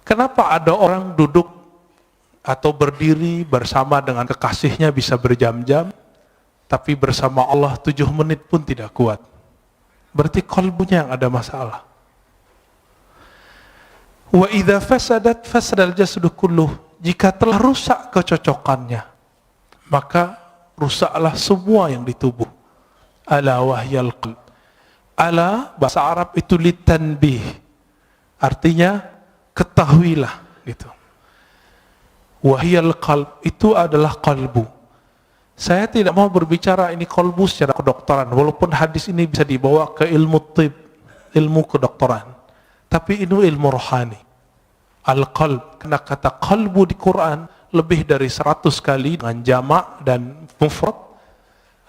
Kenapa ada orang duduk atau berdiri bersama dengan kekasihnya bisa berjam-jam, tapi bersama Allah 7 menit pun tidak kuat? Berarti qalbunya yang ada masalah. Wa idza fasadat fasadal jasadu kulluh. Jika telah rusak kecocokannya, maka rusaklah semua yang di tubuh. Ala wahyal qalb. Ala bahasa Arab itu litanbih. Artinya ketahuilah gitu. Wahyal qalb itu adalah qalbu. Saya tidak mau berbicara ini qalbu secara kedokteran, walaupun hadis ini bisa dibawa ke ilmu tib, ilmu kedokteran. Tapi ini ilmu rohani. Al-qalb, karena kata qalbu di Quran lebih dari 100 kali dengan jamak dan mufrad.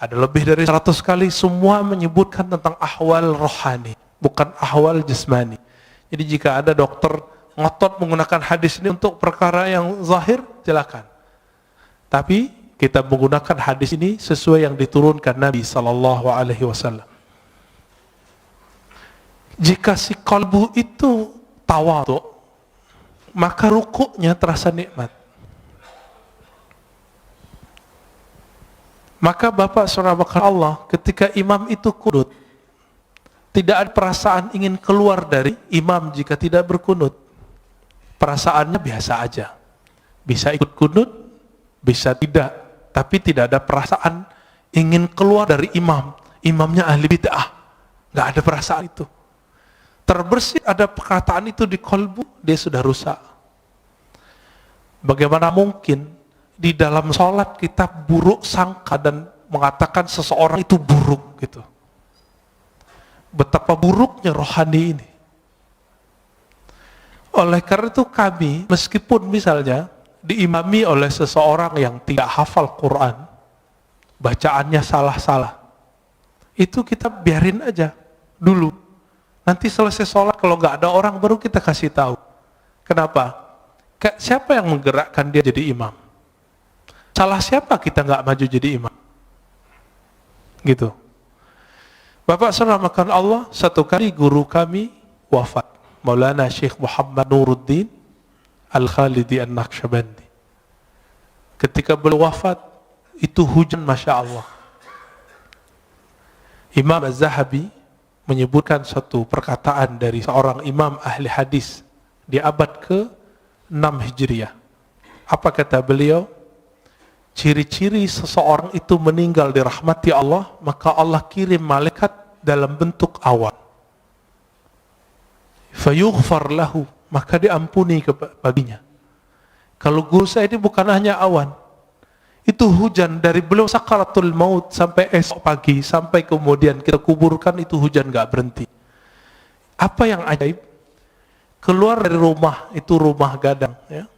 Ada lebih dari 100 kali, semua menyebutkan tentang ahwal rohani, bukan ahwal jasmani. Jadi jika ada dokter ngotot menggunakan hadis ini untuk perkara yang zahir, silakan. Tapi kita menggunakan hadis ini sesuai yang diturunkan Nabi SAW. Jika si qalbu itu tawadhu, maka rukuknya terasa nikmat. Maka Bapak Saudara Allah, ketika imam itu kunut, tidak ada perasaan ingin keluar dari imam jika tidak berkunut. Perasaannya biasa aja. Bisa ikut kunut, bisa tidak. Tapi tidak ada perasaan ingin keluar dari imam. Imamnya ahli bid'ah. Gak ada perasaan itu. Terbersih ada perkataan itu di qalbu, dia sudah rusak. Bagaimana mungkin di dalam sholat kita buruk sangka dan mengatakan seseorang itu buruk gitu. Betapa buruknya rohani ini. Oleh karena itu kami, meskipun misalnya diimami oleh seseorang yang tidak hafal Quran, bacaannya salah-salah, itu kita biarin aja dulu. Nanti selesai sholat, kalau nggak ada orang baru kita kasih tahu. Kenapa? Siapa yang menggerakkan dia jadi imam? Salah siapa kita nggak maju jadi imam? Gitu. Bapak saudara makan Allah, satu kali guru kami wafat, Maulana Syekh Muhammad Nuruddin Al-Khalidi An-Naqsyabandi. Ketika beliau wafat, itu hujan Masya Allah. Imam Az-Zahabi menyebutkan satu perkataan dari seorang imam ahli hadis di abad ke-6 Hijriah. Apa kata beliau? Ciri-ciri seseorang itu meninggal dirahmati Allah, maka Allah kirim malaikat dalam bentuk awan. Fayughfar lahu, maka diampuni baginya. Kalau guru saya ini bukan hanya awan, itu hujan dari beliau sakaratul maut sampai esok pagi, sampai kemudian kita kuburkan, itu hujan gak berhenti. Apa yang ajaib? Keluar dari rumah, itu rumah gadang, ya.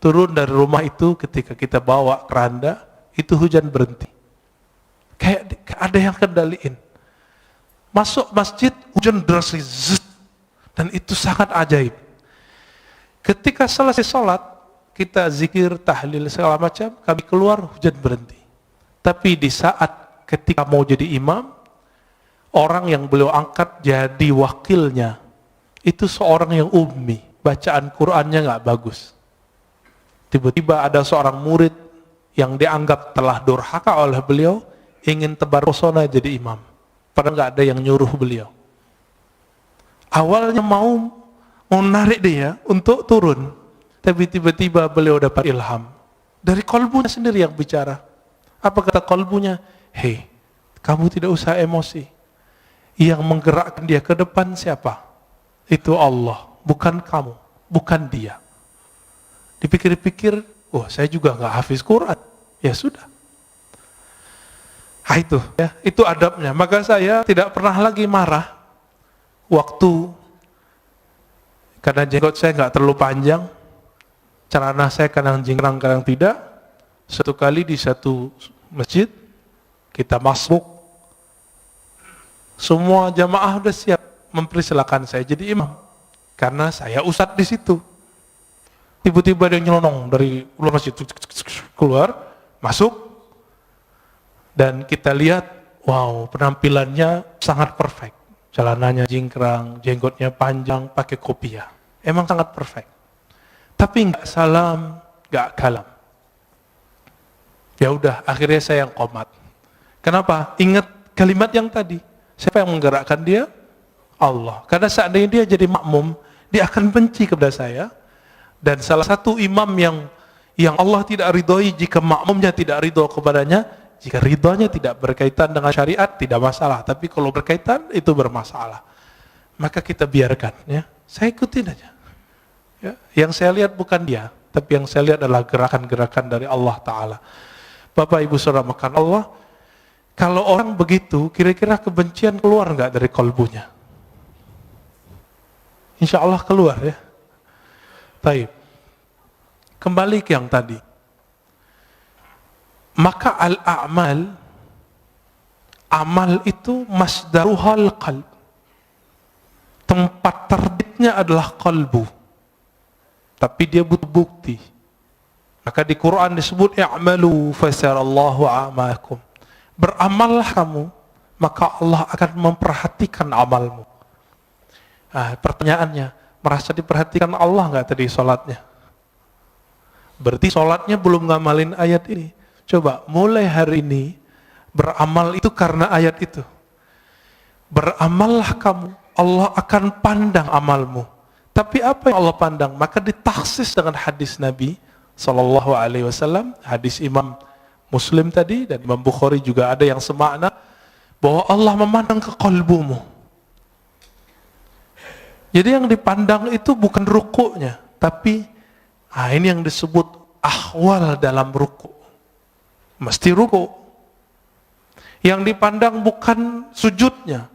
Turun dari rumah itu ketika kita bawa keranda, itu hujan berhenti. Kayak ada yang kendaliin. Masuk masjid, hujan deras, dan itu sangat ajaib. Ketika selesai sholat, kita zikir, tahlil, segala macam, kami keluar, hujan berhenti. Tapi di saat ketika mau jadi imam, orang yang beliau angkat jadi wakilnya, itu seorang yang ummi, bacaan Qur'annya nggak bagus. Tiba-tiba ada seorang murid yang dianggap telah durhaka oleh beliau, ingin tebar pesona jadi imam. Padahal nggak ada yang nyuruh beliau. Awalnya mau menarik dia untuk turun, tapi tiba-tiba beliau dapat ilham. Dari kolbunya sendiri yang bicara. Apa kata kolbunya? Hei, kamu tidak usah emosi. Yang menggerakkan dia ke depan siapa? Itu Allah, bukan kamu, bukan dia. Dipikir-pikir, oh saya juga nggak hafiz Quran. Ya sudah. Nah itu, ya, itu adabnya. Maka saya tidak pernah lagi marah waktu karena jenggot saya nggak terlalu panjang, celana saya kadang jingkrang, kadang tidak. Satu kali di satu masjid kita masuk, semua jamaah udah siap mempersilakan saya jadi imam karena saya ustadz di situ. Tiba-tiba dia nyelonong dari luar masjid, keluar, masuk, dan kita lihat, wow, penampilannya sangat perfect. Celananya jingkrang, jenggotnya panjang, pakai kopiah. Emang sangat perfect. Tapi nggak salam, nggak kalam. Ya udah, akhirnya saya yang qomat. Kenapa? Ingat kalimat yang tadi. Siapa yang menggerakkan dia? Allah. Karena seandainya dia jadi makmum, dia akan benci kepada saya. Dan salah satu imam yang Allah tidak ridhoi jika makmumnya tidak ridho kepadanya, jika ridhonya tidak berkaitan dengan syariat, tidak masalah. Tapi kalau berkaitan, itu bermasalah. Maka kita biarkan. Ya. Saya ikutin aja. Ya. Yang saya lihat bukan dia, tapi yang saya lihat adalah gerakan-gerakan dari Allah Ta'ala. Bapak Ibu Saudara makan Allah, kalau orang begitu, kira-kira kebencian keluar nggak dari kalbunya? Insya Allah keluar ya. Taib. Kembali ke yang tadi. Maka al-a'mal, amal itu masdaruhal qalb. Tempat terbitnya adalah kalbu. Tapi dia butuh bukti. Maka di Quran disebut i'malu fasarallahu a'makum. Beramallah kamu, maka Allah akan memperhatikan amalmu. Pertanyaannya, merasa diperhatikan Allah nggak tadi sholatnya? Berarti sholatnya belum ngamalin ayat ini. Coba, mulai hari ini, beramal itu karena ayat itu. Beramallah kamu, Allah akan pandang amalmu. Tapi apa yang Allah pandang? Maka ditaksis dengan hadis Nabi Sallallahu Alaihi Wasallam, hadis Imam Muslim tadi dan Imam Bukhari juga ada yang semakna, bahwa Allah memandang ke kalbumu. Jadi yang dipandang itu bukan rukuknya, tapi ini yang disebut ahwal dalam rukuk. Mesti rukuk. Yang dipandang bukan sujudnya,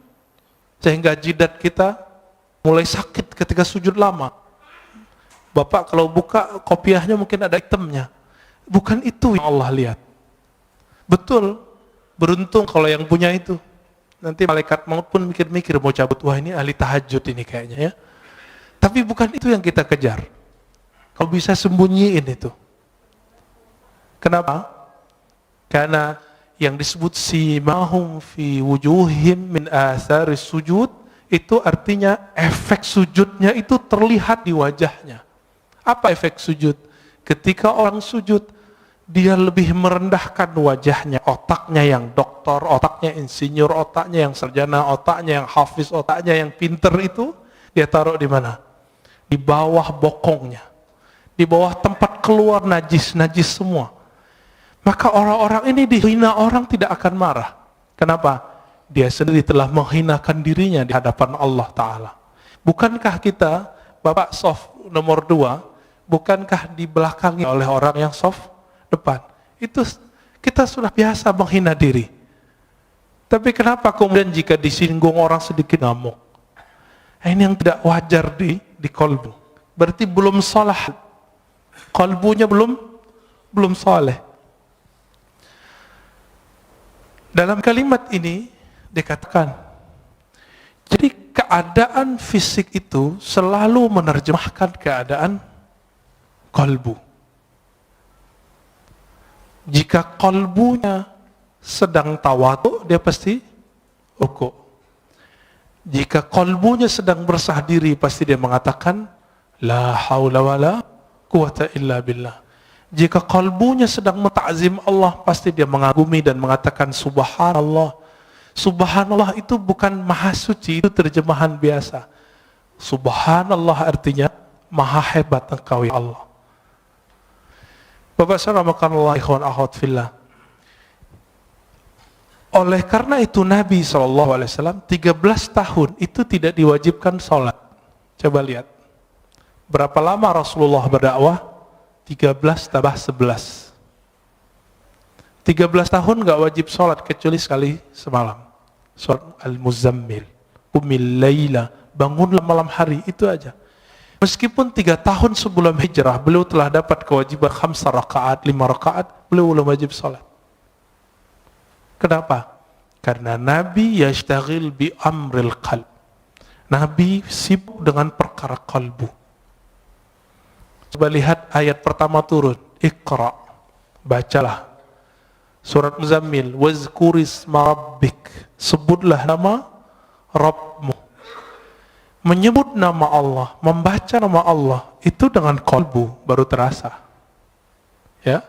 sehingga jidat kita mulai sakit ketika sujud lama. Bapak kalau buka kopiahnya mungkin ada hitamnya. Bukan itu yang Allah lihat. Betul, beruntung kalau yang punya itu. Nanti malaikat maut pun mikir-mikir mau cabut. Wah, ini ahli tahajud ini kayaknya ya. Tapi bukan itu yang kita kejar. Kau bisa sembunyiin itu. Kenapa? Karena yang disebut simahum fi wujuhim min atharis sujud, itu artinya efek sujudnya itu terlihat di wajahnya. Apa efek sujud? Ketika orang sujud, dia lebih merendahkan wajahnya, otaknya yang doktor, otaknya insinyur, otaknya yang sarjana, otaknya yang hafiz, otaknya yang pinter itu, dia taruh di mana? Di bawah bokongnya. Di bawah tempat keluar najis semua. Maka orang-orang ini dihina orang tidak akan marah. Kenapa? Dia sendiri telah menghinakan dirinya di hadapan Allah Ta'ala. Bukankah kita, Bapak soft nomor 2, bukankah dibelakangi oleh orang yang soft depan? Itu kita sudah biasa menghina diri. Tapi kenapa kemudian jika disinggung orang sedikit ngamuk? Ini yang tidak wajar di kalbu. Berarti belum salah. Kalbunya belum saleh. Dalam kalimat ini dikatakan, jadi keadaan fisik itu selalu menerjemahkan keadaan kalbu. Jika kalbunya sedang tawadu, dia pasti rukuk. Jika kalbunya sedang bersah diri, pasti dia mengatakan la haula wala quwata illa billah. Jika kalbunya sedang menta'zim Allah, pasti dia mengagumi dan mengatakan subhanallah. Subhanallah itu bukan maha suci, itu terjemahan biasa. Subhanallah artinya maha hebat engkau ya Allah. Bapak saudara makanallah ikhwan akhwat fillah. Oleh karena itu Nabi SAW 13 tahun itu tidak diwajibkan sholat. Coba lihat. Berapa lama Rasulullah berdakwah? 13 tambah 11. 13 tahun gak wajib sholat kecuali sekali semalam. Surat Al-Muzammil. Qumil laila, bangunlah malam hari, itu aja. Meskipun 3 tahun sebelum hijrah, beliau telah dapat kewajiban 5 rakaat, 5 rakaat, beliau belum wajib sholat. Kenapa? Karena Nabi yashtaghil bi amril qalb. Nabi sibuk dengan perkara kalbu. Coba lihat ayat pertama turun. Iqra. Bacalah. Surat Muzammil. Wazkurisma rabbik. Sebutlah nama Rabbmu. Menyebut nama Allah, membaca nama Allah, itu dengan kolbu baru terasa. Ya,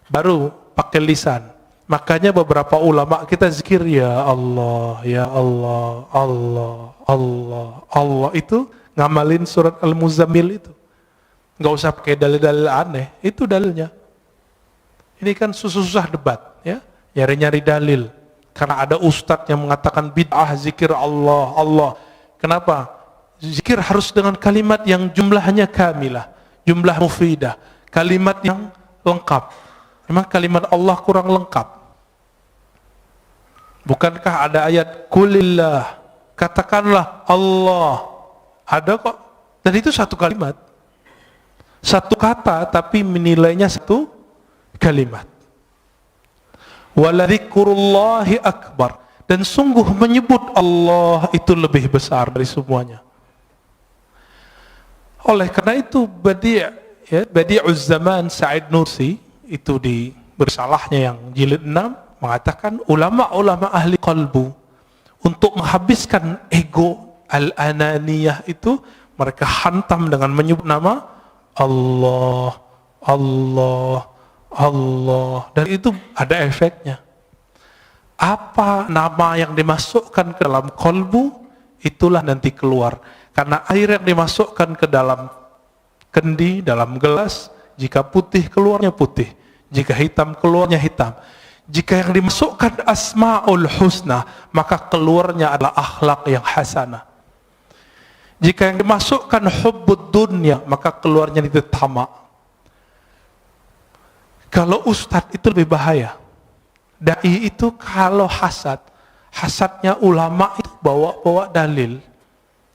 baru pakai lisan. Makanya beberapa ulama kita zikir ya Allah, ya Allah, Allah, Allah, Allah, itu ngamalin surat Al-Muzammil itu. Nggak usah pakai dalil-dalil aneh, itu dalilnya. Ini kan susah-susah debat, ya, nyari-nyari dalil. Karena ada ustadz yang mengatakan bid'ah zikir Allah, Allah. Kenapa? Zikir harus dengan kalimat yang jumlahnya kamilah, jumlah mufidah, kalimat yang lengkap. Memang kalimat Allah kurang lengkap. Bukankah ada ayat kulillah, katakanlah Allah. Ada kok. Dan itu satu kalimat. Satu kata tapi menilainya satu kalimat. Waladzikrullahi akbar. Dan sungguh menyebut Allah itu lebih besar dari semuanya. Oleh karena itu Badi'uz Zaman Sa'id Nursi itu di bersalahnya yang jilid 6 mengatakan ulama-ulama ahli qalbu untuk menghabiskan ego al-ananiyah itu mereka hantam dengan menyebut nama Allah, Allah, Allah, dan itu ada efeknya. Apa nama yang dimasukkan ke dalam qalbu, itulah nanti keluar. Karena air yang dimasukkan ke dalam kendi, dalam gelas, jika putih keluarnya putih, jika hitam keluarnya hitam. Jika yang dimasukkan asma'ul husna, maka keluarnya adalah akhlak yang hasanah. Jika yang dimasukkan hubbud dunya, maka keluarnya itu tamak. Kalau ustadz itu lebih bahaya. Dai itu kalau hasad, hasadnya ulama itu bawa dalil.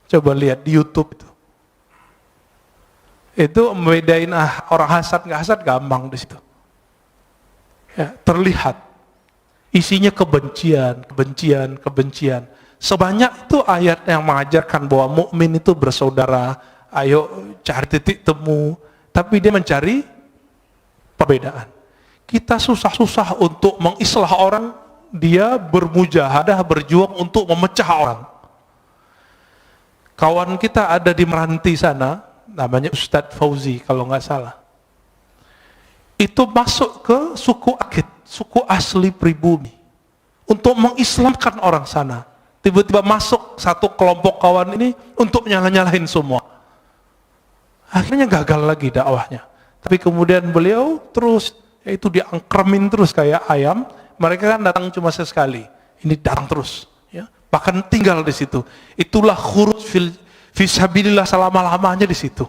Coba lihat di YouTube itu. Itu membedain orang hasad nggak hasad gampang di situ. Ya, terlihat isinya kebencian, kebencian, kebencian. Sebanyak itu ayat yang mengajarkan bahwa mukmin itu bersaudara. Ayo cari titik temu. Tapi dia mencari perbedaan. Kita susah-susah untuk mengislah orang, dia bermujahadah, berjuang untuk memecah orang. Kawan kita ada di Meranti sana, namanya Ustadz Fauzi kalau nggak salah. Itu masuk ke suku Akit, suku asli pribumi, untuk mengislamkan orang sana. Tiba-tiba masuk satu kelompok kawan ini untuk nyalah-nyalahin semua. Akhirnya gagal lagi dakwahnya. Tapi kemudian beliau terus, yaitu diangkremin terus kayak ayam. Mereka kan datang cuma sekali, ini datang terus. Bahkan tinggal di situ. Itulah khuruj fisabilillah selama-lamanya di situ.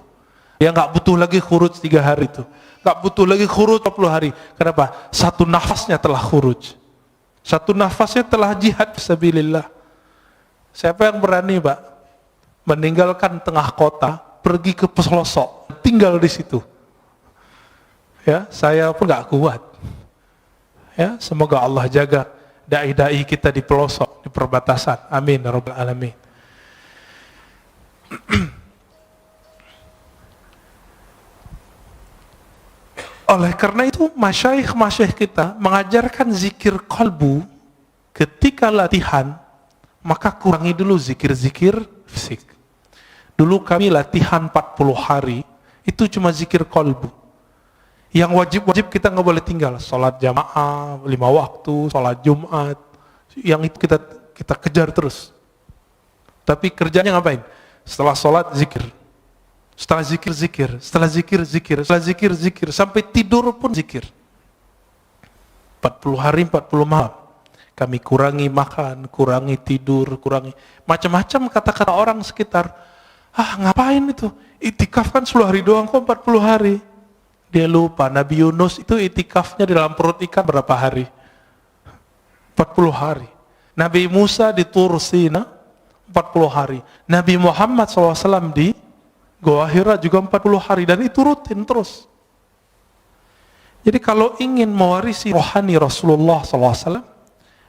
Dia nggak butuh lagi khuruj 3 hari itu. Nggak butuh lagi khuruj 40 hari. Kenapa? Satu nafasnya telah khuruj. Satu nafasnya telah jihad fisabilillah. Siapa yang berani, Pak, meninggalkan tengah kota, pergi ke pelosok, tinggal di situ? Ya, saya pun nggak kuat. Ya, semoga Allah jaga dai-dai kita di pelosok, di perbatasan. Amin ya rabbal alamin. Oleh karena itu masyayikh kita mengajarkan zikir qalbu. Ketika latihan, maka kurangi dulu zikir-zikir fisik. Dulu kami latihan 40 hari, itu cuma zikir qalbu. Yang wajib-wajib kita nggak boleh tinggal. Sholat jamaah, 5 waktu, sholat Jumat. Yang itu kita kejar terus. Tapi kerjanya ngapain? Setelah sholat, zikir. Setelah zikir, zikir. Setelah zikir, zikir. Setelah zikir, zikir. Sampai tidur pun zikir. 40 hari, 40 malam. Kami kurangi makan, kurangi tidur, kurangi. Macam-macam kata-kata orang sekitar. Ngapain itu? Itikaf kan 10 hari doang kok 40 hari. Dia lupa, Nabi Yunus itu itikafnya di dalam perut ikan berapa hari? 40 hari. Nabi Musa di Tur Sina 40 hari. Nabi Muhammad SAW di Goa Hira juga 40 hari. Dan itu rutin terus. Jadi kalau ingin mewarisi rohani Rasulullah SAW,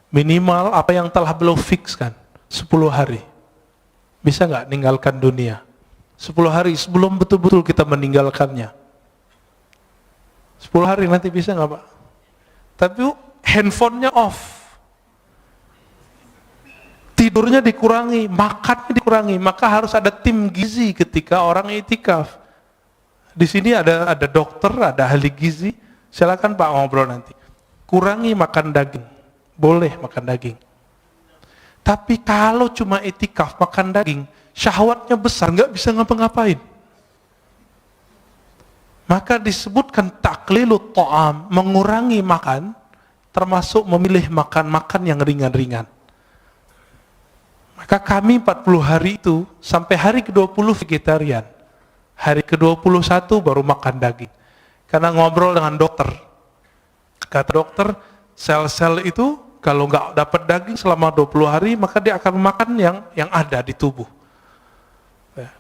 minimal apa yang telah beliau fikskan, 10 hari. Bisa nggak ninggalkan dunia? 10 hari sebelum betul-betul kita meninggalkannya. 10 hari nanti bisa nggak Pak? Tapi handphonenya off. Tidur tidurnya dikurangi, makannya dikurangi, maka harus ada tim gizi ketika orang itikaf. Di sini ada dokter, ada ahli gizi, silakan Pak ngobrol nanti. Kurangi makan daging, boleh makan daging. Tapi kalau cuma itikaf makan daging, syahwatnya besar, nggak bisa ngapa-ngapain. Maka disebutkan taklilut ta'am, mengurangi makan, termasuk memilih makan-makan yang ringan-ringan. Maka kami 40 hari itu, sampai hari ke-20 vegetarian. Hari ke-21 baru makan daging. Karena ngobrol dengan dokter. Kata dokter, sel-sel itu kalau nggak dapat daging selama 20 hari, maka dia akan makan yang ada di tubuh.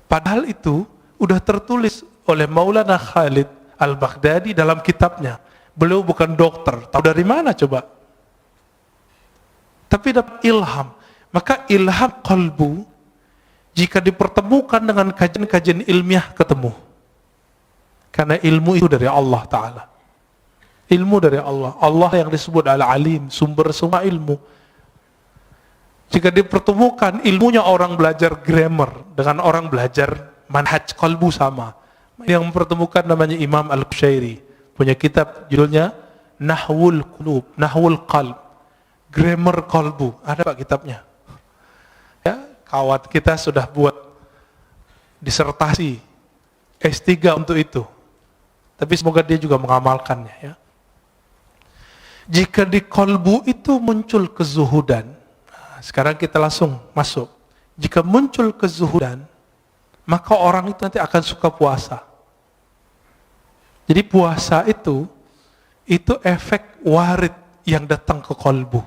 Padahal itu udah tertulis oleh Maulana Khalid Al-Baghdadi dalam kitabnya. Beliau bukan dokter, tahu dari mana coba? Tapi dapat ilham. Maka ilham qalbu, jika dipertemukan dengan kajian-kajian ilmiah ketemu. Karena ilmu itu dari Allah Ta'ala. Ilmu dari Allah. Allah yang disebut Al-Alim, sumber semua ilmu. Jika dipertemukan ilmunya orang belajar grammar dengan orang belajar manhaj qalbu sama. Yang mempertemukan namanya Imam Al-Qushairi, punya kitab judulnya Nahwul Qulub, Nahwul Qalb, Grammar Qalbu. Ada Pak kitabnya. Ya, kawan kita sudah buat disertasi S3 untuk itu. Tapi semoga dia juga mengamalkannya ya. Jika di qalbu itu muncul kezuhudan. Nah, sekarang kita langsung masuk. Jika muncul kezuhudan, maka orang itu nanti akan suka puasa. Jadi puasa itu efek warid yang datang ke kolbu.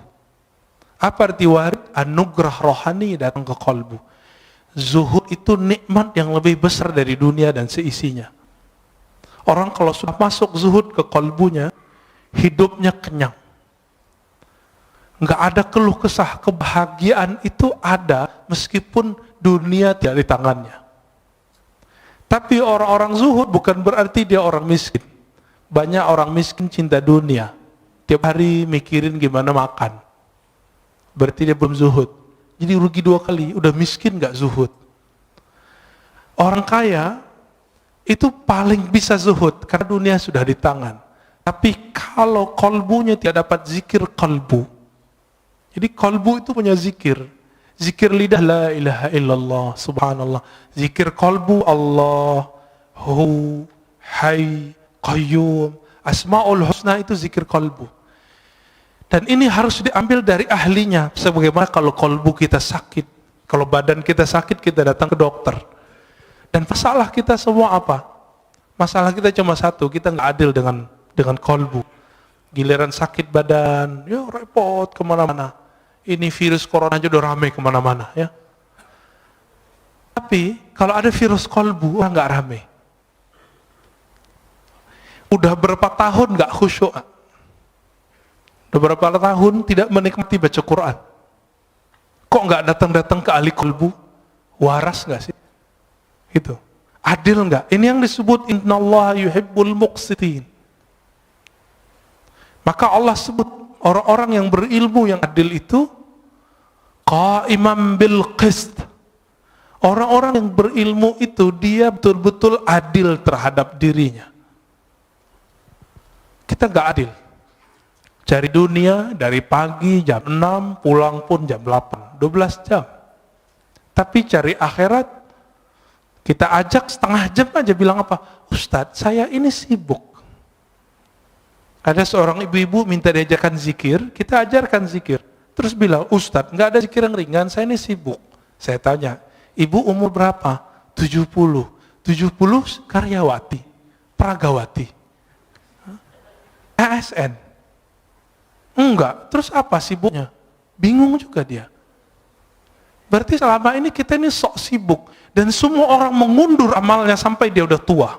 Apa arti warid? Anugerah rohani datang ke kolbu. Zuhud itu nikmat yang lebih besar dari dunia dan seisinya. Orang kalau sudah masuk zuhud ke kolbunya, hidupnya kenyang. Nggak ada keluh kesah, kebahagiaan itu ada meskipun dunia tidak di tangannya. Tapi orang-orang zuhud bukan berarti dia orang miskin. Banyak orang miskin cinta dunia. Tiap hari mikirin gimana makan. Berarti dia belum zuhud. Jadi rugi 2 kali, udah miskin gak zuhud. Orang kaya itu paling bisa zuhud karena dunia sudah di tangan. Tapi kalau kolbunya tidak dapat zikir kalbu. Jadi kalbu itu punya zikir. Zikir lidah la ilaha illallah, subhanallah. Zikir qalbu Allah, hu, hay, qayyum. Asma'ul husna itu zikir qalbu. Dan ini harus diambil dari ahlinya. Sebagaimana kalau qalbu kita sakit, kalau badan kita sakit, kita datang ke dokter. Dan masalah kita semua apa? Masalah kita cuma satu, kita nggak adil dengan qalbu. Giliran sakit badan, ya repot kemana-mana. Ini virus corona aja udah ramai kemana-mana ya. Tapi kalau ada virus kolbu, nggak ramai. Udah berapa tahun nggak khusyuk? Udah berapa tahun tidak menikmati baca Quran? Kok nggak datang-datang ke ahli kolbu? Waras nggak sih? Itu adil nggak? Ini yang disebut innallaha yuhibbul muqsitin. Maka Allah sebut orang-orang yang berilmu yang adil itu qa'iman bil qist. Orang-orang yang berilmu itu dia betul-betul adil terhadap dirinya. Kita nggak adil. Cari dunia dari pagi jam 6, pulang pun jam 8, 12 jam. Tapi cari akhirat, kita ajak setengah jam aja bilang apa? Ustadz, saya ini sibuk. Ada seorang ibu-ibu minta diajarkan zikir, kita ajarkan zikir. Terus bilang, Ustadz, nggak ada zikir yang ringan, saya ini sibuk. Saya tanya, ibu umur berapa? 70. 70 karyawati, pragawati. ASN. Enggak, terus apa sibuknya? Bingung juga dia. Berarti selama ini kita ini sok sibuk. Dan semua orang mengundur amalnya sampai dia udah tua.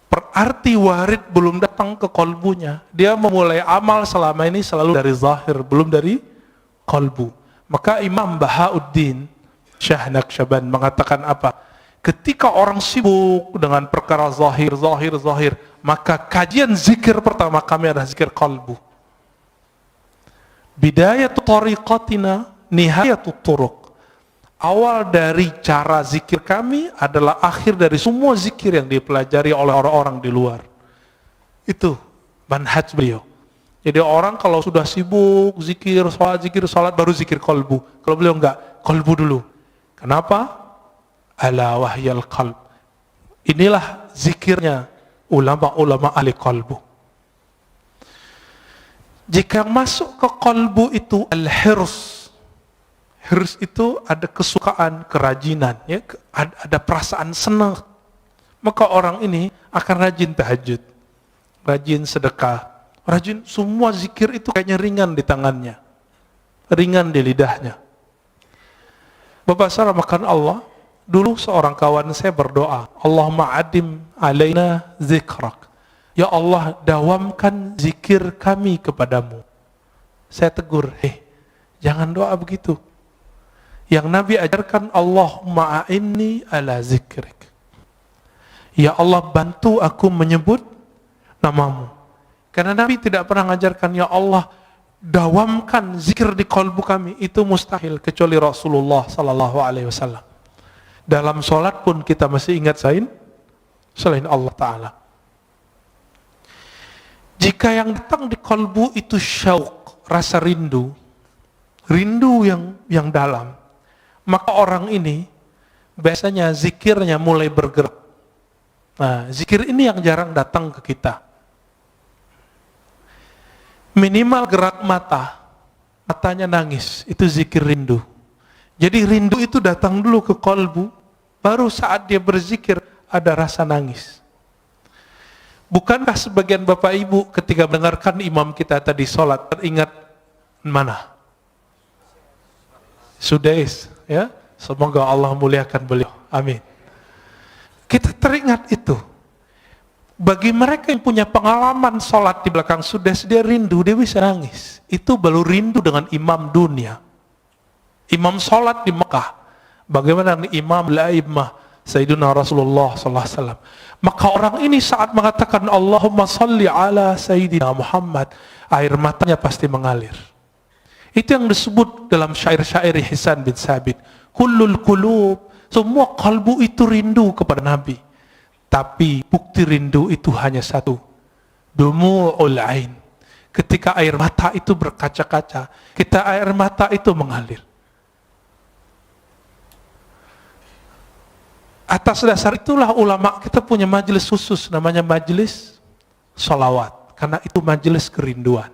Berarti warid belum datang ke kolbunya. Dia memulai amal selama ini selalu dari zahir, belum dari kolbu. Maka Imam Bahauddin Syah Naqsyaband mengatakan apa? Ketika orang sibuk dengan perkara zahir, maka kajian zikir pertama kami adalah zikir kolbu. Bidayatu tariqatina nihayatut turuq. Awal dari cara zikir kami adalah akhir dari semua zikir yang dipelajari oleh orang-orang di luar. Itu manhaj beliau. Jadi orang kalau sudah sibuk zikir salat baru zikir qalbu. Kalau beliau enggak, qalbu dulu. Kenapa? Ala wahyal qalb. Inilah zikirnya ulama-ulama ahli qalbu. Jika masuk ke qalbu itu al-hirs. Hirs itu ada kesukaan, kerajinan, ya, ada perasaan senang. Maka orang ini akan rajin tahajud, rajin sedekah, rajin semua zikir itu kayaknya ringan di tangannya, ringan di lidahnya. Bapak saudara makan Allah, dulu seorang kawan saya berdoa, Allahumma adim alaina zikrak. Ya Allah, dawamkan zikir kami kepadamu. Saya tegur, jangan doa begitu. Yang Nabi ajarkan, Allahumma a'inni ala zikrik. Ya Allah, bantu aku menyebut namamu. Karena Nabi tidak pernah mengajarkan, ya Allah, dawamkan zikir di kalbu kami. Itu mustahil, kecuali Rasulullah sallallahu alaihi wasallam. Dalam sholat pun kita masih ingat selain Allah Ta'ala. Jika yang datang di kalbu itu syauq, rasa rindu yang dalam, maka orang ini biasanya zikirnya mulai bergerak. Nah, zikir ini yang jarang datang ke kita. Minimal gerak matanya nangis, itu zikir rindu. Jadi rindu itu datang dulu ke kalbu, baru saat dia berzikir ada rasa nangis. Bukankah sebagian Bapak Ibu ketika mendengarkan imam kita tadi sholat, teringat mana? Sudais, ya, semoga Allah muliakan beliau, amin. Kita teringat itu. Bagi mereka yang punya pengalaman sholat di belakang Sudais, dia rindu, dia bisa nangis. Itu baru rindu dengan imam dunia. Imam sholat di Mekah, bagaimana imam al-a'immah Sayyidina Rasulullah SAW. Maka orang ini saat mengatakan Allahumma salli ala Sayyidina Muhammad, air matanya pasti mengalir. Itu yang disebut dalam syair-syair Hisan bin Sabit, kullul qulub, semua kalbu itu rindu kepada Nabi. Tapi bukti rindu itu hanya satu, dumu'ul ain. Ketika air mata itu berkaca-kaca, air mata itu mengalir. Atas dasar itulah ulama kita punya majelis khusus, namanya majelis sholawat, karena itu majelis kerinduan.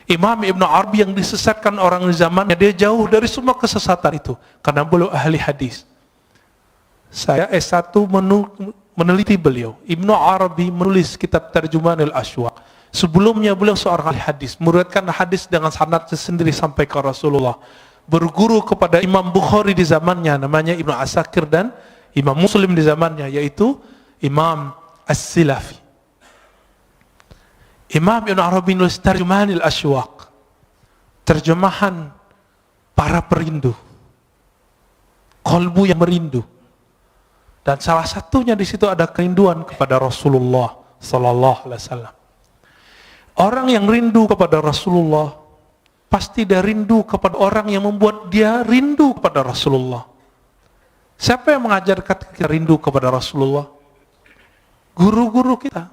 Imam Ibn Arabi yang disesatkan orang di zamannya, dia jauh dari semua kesesatan itu, karena beliau ahli hadis. Saya S1 meneliti beliau. Ibn Arabi menulis kitab Tarjumanul Ashwaq. Sebelumnya beliau seorang ahli hadis, meriwayatkan hadis dengan sanadnya sendiri sampai ke Rasulullah. Berguru kepada Imam Bukhari di zamannya, namanya Ibnu Asakir, dan Imam Muslim di zamannya, yaitu Imam As-Silafi. Imam Ibn Arabi nulis Tarjumanul Ashwaq, terjemahan para perindu, kalbu yang merindu. Dan salah satunya di situ ada kerinduan kepada Rasulullah sallallahu alaihi wasallam. Orang yang rindu kepada Rasulullah pasti dia rindu kepada orang yang membuat dia rindu kepada Rasulullah. Siapa yang mengajarkan kita rindu kepada Rasulullah? Guru-guru kita.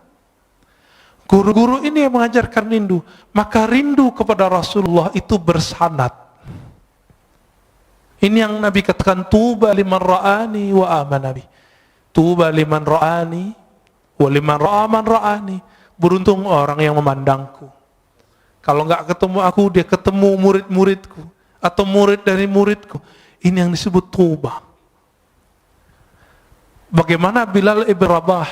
Guru-guru ini yang mengajarkan rindu. Maka rindu kepada Rasulullah itu bersanad. Ini yang Nabi katakan, tuba liman ra'ani wa amana bi. Tuba liman ra'ani wa liman ra'aman ra'ani. Beruntung orang yang memandangku. Kalau nggak ketemu aku, dia ketemu murid-muridku atau murid dari muridku. Ini yang disebut tuba. Bagaimana Bilal ibn Rabah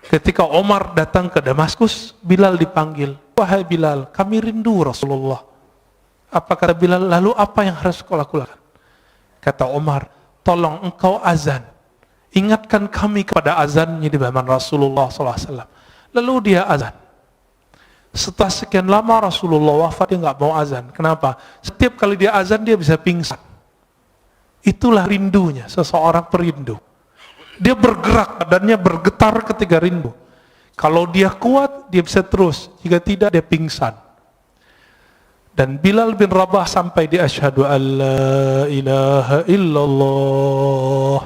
ketika Omar datang ke Damaskus, Bilal dipanggil. Wahai Bilal, kami rindu Rasulullah. Apa kata Bilal? Lalu apa yang harus kau lakukan? Kata Omar, tolong engkau azan. Ingatkan kami kepada azannya di zaman Rasulullah SAW. Lalu dia azan. Setelah sekian lama Rasulullah wafat, dia nggak mau azan. Kenapa? Setiap kali dia azan dia bisa pingsan. Itulah rindunya seseorang perindu. Dia bergerak, badannya bergetar ketika rindu. Kalau dia kuat, dia bisa terus. Jika tidak, dia pingsan. Dan Bilal bin Rabah sampai di asyhadu an la ilaha illallah,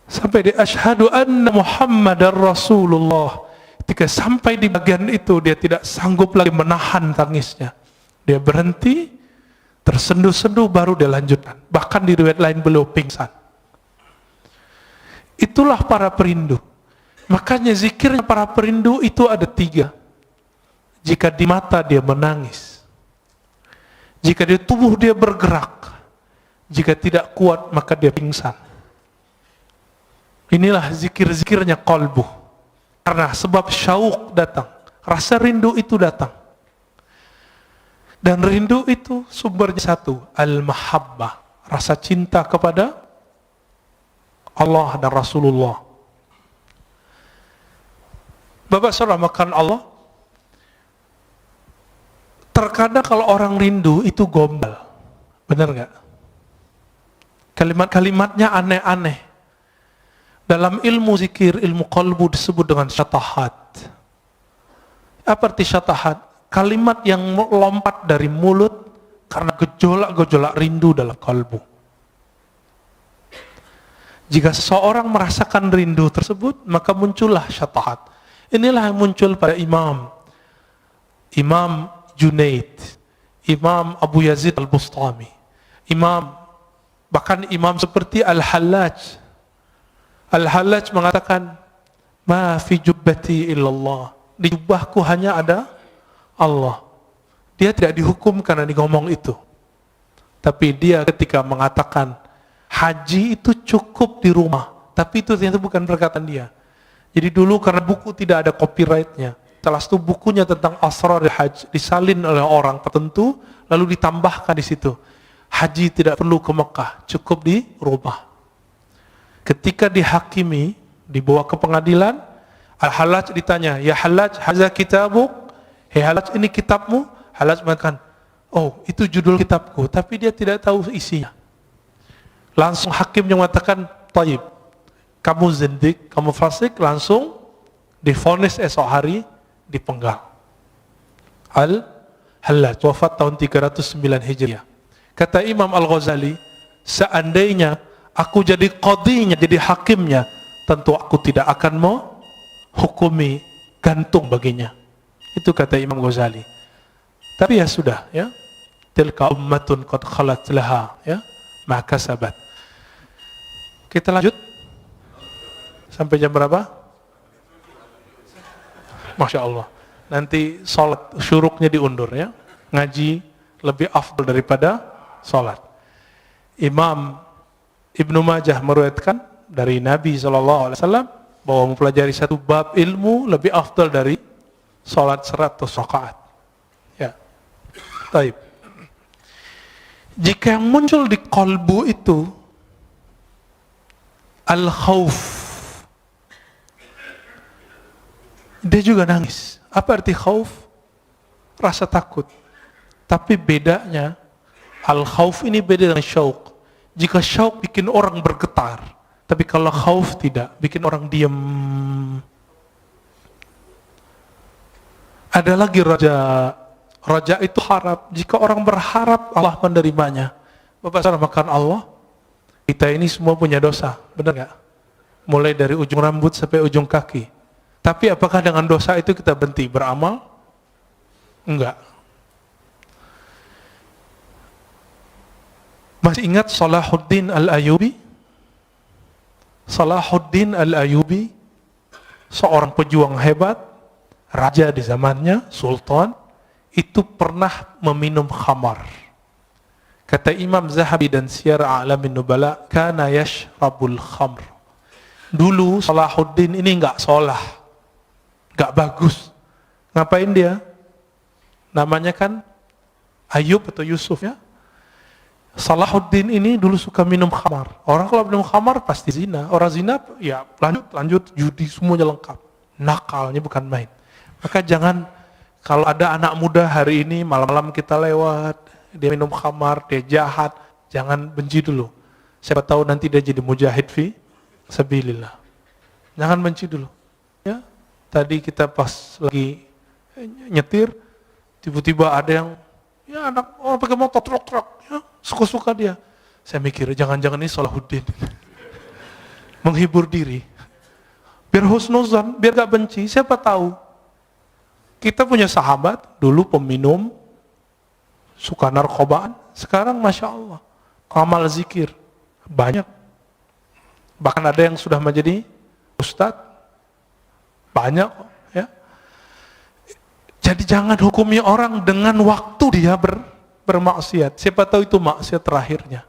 sampai di asyhadu anna Muhammadar Rasulullah. Ketika sampai di bagian itu, dia tidak sanggup lagi menahan tangisnya. Dia berhenti, tersenduh-senduh, baru dia lanjutkan. Bahkan di riwayat lain beliau pingsan. Itulah para perindu. Makanya zikirnya para perindu itu ada 3. Jika di mata dia menangis, jika di tubuh dia bergerak, jika tidak kuat maka dia pingsan. Inilah zikir-zikirnya qalbu. Karena sebab syauq datang, rasa rindu itu datang. Dan rindu itu sumbernya satu, al-mahabbah, rasa cinta kepada Allah dan Rasulullah. Bapak saudara makan Allah, terkadang kalau orang rindu itu gombal, benar nggak? Kalimat-kalimatnya aneh-aneh. Dalam ilmu zikir, ilmu qalbu disebut dengan syatahat. Apa arti syatahat? Kalimat yang lompat dari mulut karena gejolak-gejolak rindu dalam kalbu. Jika seseorang merasakan rindu tersebut, maka muncullah syatahat. Inilah yang muncul pada Imam Junaid, Imam Abu Yazid Al-Bustami, bahkan imam seperti Al-Hallaj. Al-Hallaj mengatakan, ma fi jubbati illallah, di jubahku hanya ada Allah. Dia tidak dihukum karena dia ngomong itu, tapi dia ketika mengatakan haji itu cukup di rumah, tapi itu ternyata bukan perkataan dia. Jadi dulu karena buku tidak ada copyrightnya, setelah itu bukunya tentang asrar haji disalin oleh orang tertentu, lalu ditambahkan di situ, haji tidak perlu ke Mekah, cukup di rumah. Ketika dihakimi, dibawa ke pengadilan, Al-Hallaj ditanya, ya Hallaj, haza kitabuk, hei Hallaj, ini kitabmu? Hallaj mengatakan, oh itu judul kitabku, tapi dia tidak tahu isinya. Langsung hakimnya mengatakan, taib, kamu zindik, kamu fasik, langsung divonis esok hari, dipenggal. Al-Hallaj wafat tahun 309 Hijriah. Kata Imam Al-Ghazali, seandainya aku jadi qadhinya, jadi hakimnya, tentu aku tidak akan mau hukumi gantung baginya. Itu kata Imam Ghazali. Tapi ya sudah, ya. Tilka ummatun qad khalat laha, ya, ma kasabat. Kita lanjut. Sampai jam berapa? Masya Allah. Nanti sholat syuruknya diundur, ya. Ngaji lebih afdal daripada sholat. Imam Ibnu Majah meriwayatkan dari Nabi SAW bahwa mempelajari satu bab ilmu lebih afdal dari sholat 100 rakaat. Ya. Baik. Jika yang muncul di qalbu itu al-khauf, dia juga nangis. Apa arti khauf? Rasa takut. Tapi bedanya, al-khauf ini beda dengan syauq. Jika syauq bikin orang bergetar, tapi kalau khauf tidak, bikin orang diam. Ada lagi raja. Raja itu harap. Jika orang berharap, Allah menerimanya. Bapak saudara makan Allah, kita ini semua punya dosa, benar gak? Mulai dari ujung rambut sampai ujung kaki. Tapi apakah dengan dosa itu kita berhenti beramal? Enggak. Masih ingat Salahuddin Al-Ayyubi? Salahuddin Al-Ayyubi, seorang pejuang hebat, raja di zamannya, sultan, itu pernah meminum khamar. Kata Imam Zahabi dan Siyar A'lamin Nubala, kana yashrabul khamr. Dulu Salahuddin ini enggak sholah, enggak bagus. Ngapain dia? Namanya kan Ayub atau Yusuf, ya. Salahuddin ini dulu suka minum khamar. Orang kalau minum khamar pasti zina. Orang zina ya lanjut judi, semuanya lengkap. Nakalnya bukan main. Maka jangan, kalau ada anak muda hari ini malam-malam kita lewat, dia minum khamar, dia jahat, jangan benci dulu. Siapa tahu nanti dia jadi mujahid fi sabilillah. Jangan benci dulu. Ya, tadi kita pas lagi nyetir, Tiba-tiba ada yang, ya anak orang pakai motor truk-truk, ya, suka-suka dia. Saya mikir, jangan-jangan ini Salahuddin. Menghibur diri. Biar husnuzan, biar gak benci, siapa tahu. Kita punya sahabat, dulu peminum, suka narkobaan, sekarang Masya Allah, amal zikir, banyak. Bahkan ada yang sudah menjadi ustadz, banyak. Ya. Jadi jangan hukumi orang dengan waktu dia bermaksiat. Siapa tahu itu maksiat terakhirnya.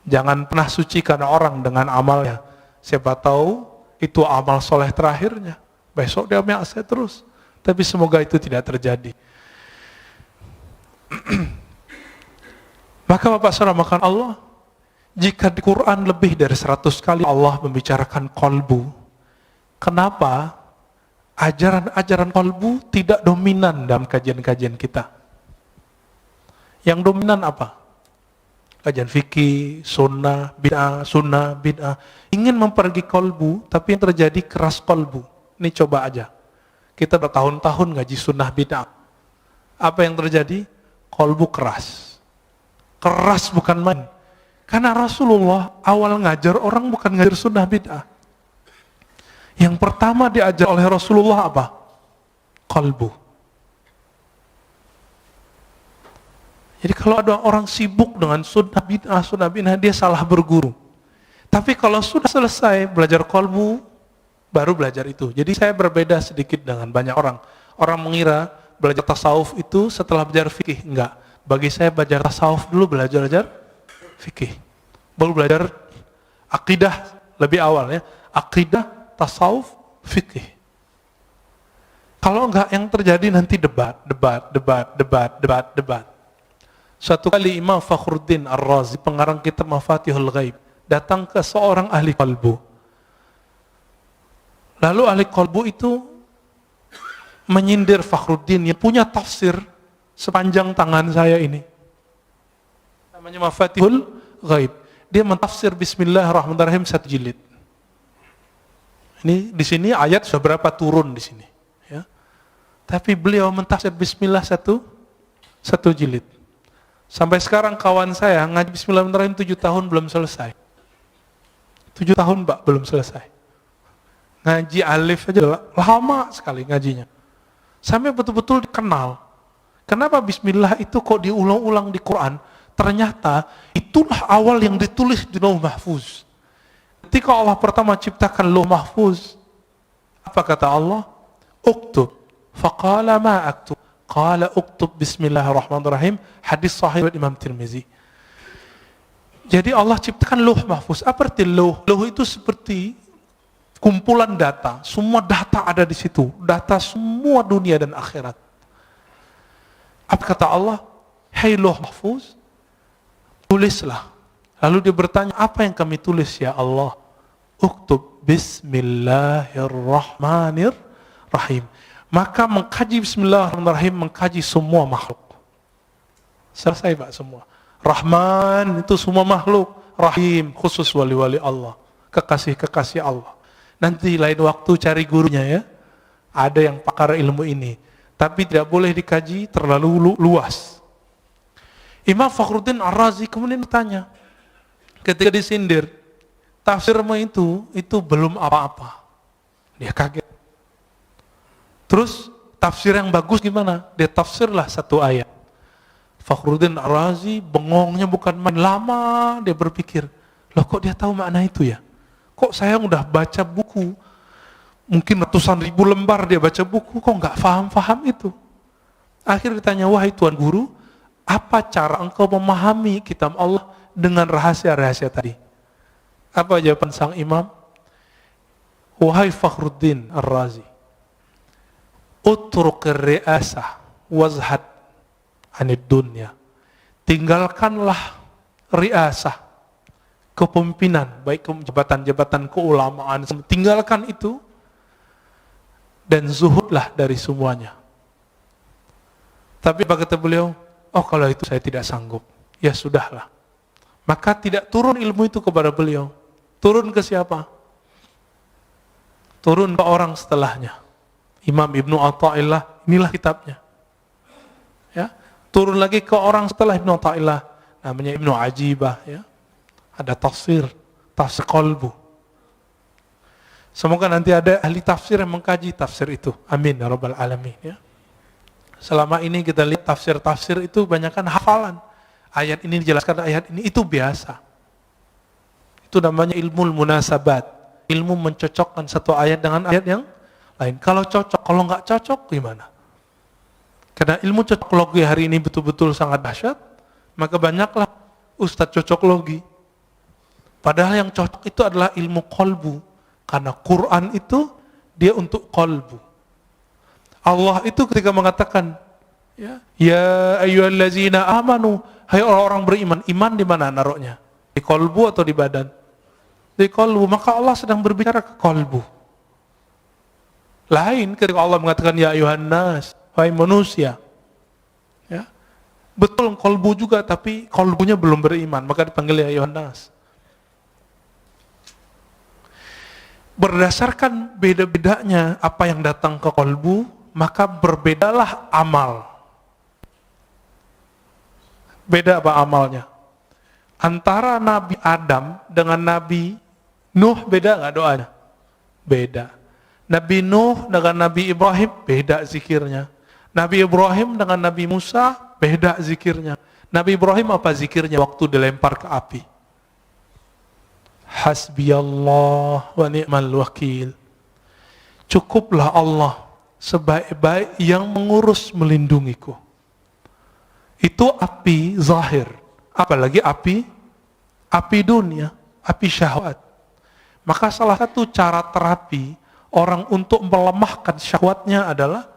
Jangan pernah sucikan orang dengan amalnya. Siapa tahu itu amal soleh terakhirnya. Besok dia maksiat terus. Tapi semoga itu tidak terjadi. Maka Bapak Saudara makan Allah, jika di Quran lebih dari 100 kali Allah membicarakan kolbu, kenapa ajaran-ajaran kolbu tidak dominan dalam kajian-kajian kita? Yang dominan apa? Kajian fikih, sunnah, bid'ah. Ingin mempergi kolbu, tapi yang terjadi keras kolbu. Ini coba aja. Kita bertahun-tahun ngaji sunnah bid'ah. Apa yang terjadi? Kolbu keras. Keras bukan main. Karena Rasulullah awal ngajar orang bukan ngajar sunnah bid'ah. Yang pertama diajar oleh Rasulullah apa? Kolbu. Jadi kalau ada orang sibuk dengan sunnah bid'ah, dia salah berguru. Tapi kalau sudah selesai belajar kolbu, baru belajar itu. Jadi saya berbeda sedikit dengan banyak orang. Orang mengira belajar tasawuf itu setelah belajar fikih. Enggak. Bagi saya belajar tasawuf dulu, belajar fikih. Baru belajar akidah lebih awal ya. Akidah, tasawuf, fikih. Kalau enggak, yang terjadi nanti debat. Suatu kali Imam Fakhruddin Ar-Razi, pengarang kitab Mafatihul Ghaib, datang ke seorang ahli qalbu. Lalu ahli qalbu itu menyindir Fakhruddin yang punya tafsir sepanjang tangan saya ini. Namanya Mafatihul Ghaib. Dia mentafsir Bismillahirrahmanirrahim 1 jilid. Ini di sini ayat sudah berapa turun di sini, ya. Tapi beliau mentafsir Bismillah 1 jilid. Sampai sekarang kawan saya ngaji Bismillahirrahmanirrahim 7 tahun belum selesai. 7 tahun Pak belum selesai. Ngaji alif aja lama sekali ngajinya. Sampai betul-betul dikenal. Kenapa Bismillah itu kok diulang-ulang di Quran? Ternyata itulah awal yang ditulis di Lauh Mahfuz. Ketika Allah pertama ciptakan Lauh Mahfuz, apa kata Allah? Uktub. Faqala ma aktub. Qala uktub Bismillahirrahmanirrahim. Hadis sahih Imam Tirmizi. Jadi Allah ciptakan Lauh Mahfuz. Apa arti lauh? Lauh itu seperti kumpulan data. Semua data ada di situ. Data semua dunia dan akhirat. Apa kata Allah? Hai Lauh Mahfuz, tulislah. Lalu dia bertanya, apa yang kami tulis ya Allah? Uktub Bismillahirrahmanirrahim. Maka mengkaji Bismillahirrahmanirrahim, mengkaji semua makhluk. Selesai Pak semua. Rahman itu semua makhluk. Rahim khusus wali-wali Allah. Kekasih-kekasih Allah. Nanti lain waktu cari gurunya ya. Ada yang pakar ilmu ini. Tapi tidak boleh dikaji terlalu luas. Imam Fakhruddin Ar-Razi kemudian bertanya. Ketika disindir. Tafsirmu itu belum apa-apa. Dia kaget. Terus tafsir yang bagus gimana? Dia tafsirlah 1 ayat. Fakhruddin Ar-Razi bengongnya bukan main, lama dia berpikir, loh kok dia tahu makna itu ya? Kok saya udah baca buku, mungkin ratusan ribu lembar dia baca buku, kok nggak paham itu? Akhirnya ditanya, wahai Tuan Guru, apa cara engkau memahami kitab Allah dengan rahasia-rahasia tadi? Apa jawaban sang imam? Wahai Fakhruddin Ar-Razi, utruk ri'asah wazhad anid dunya. Tinggalkanlah ri'asah, kepemimpinan, baik jabatan-jabatan keulamaan, tinggalkan itu dan zuhudlah dari semuanya. Tapi apa kata beliau? Oh kalau itu saya tidak sanggup. Ya sudahlah. Maka tidak turun ilmu itu kepada beliau. Turun ke siapa? Turun ke orang setelahnya. Imam Ibnu Athaillah, inilah kitabnya. Turun lagi ke orang setelah Ibnu Athaillah, namanya Ibnu Ajibah, ya. Ada tafsir qalbu. Semoga nanti ada ahli tafsir yang mengkaji tafsir itu. Amin ya rabbal alamin, ya. Selama ini kita lihat tafsir itu banyakkan hafalan. Ayat ini dijelaskan ayat ini, itu biasa. Itu namanya ilmu munasabat. Ilmu mencocokkan satu ayat dengan ayat yang lain. Kalau cocok, kalau nggak cocok gimana? Karena ilmu cocok logi hari ini betul-betul sangat dahsyat, maka banyaklah ustadz cocok logi. Padahal yang cocok itu adalah ilmu qalbu. Karena Quran itu dia untuk qalbu. Allah itu ketika mengatakan, ya ayyuhallazina amanu, hai orang-orang beriman, iman di mana naruhnya? Di qalbu atau di badan? Di qalbu. Maka Allah sedang berbicara ke qalbu. Lain ketika Allah mengatakan ya ayuhan nas, hai manusia. Ya. Betul qalbu juga, tapi qalbunya belum beriman, maka dipanggil ya ayuhan nas. Berdasarkan beda-bedanya apa yang datang ke qalbu, maka berbedalah amal. Beda apa amalnya? Antara Nabi Adam dengan Nabi Nuh beda nggak doanya? Beda. Nabi Nuh dengan Nabi Ibrahim beda zikirnya. Nabi Ibrahim dengan Nabi Musa beda zikirnya. Nabi Ibrahim apa zikirnya waktu dilempar ke api? Hasbiyallah wa ni'mal wakil. Cukuplah Allah sebaik-baik yang mengurus melindungiku. Itu api zahir. Apalagi api dunia, api syahwat. Maka salah satu cara terapi orang untuk melemahkan syahwatnya adalah,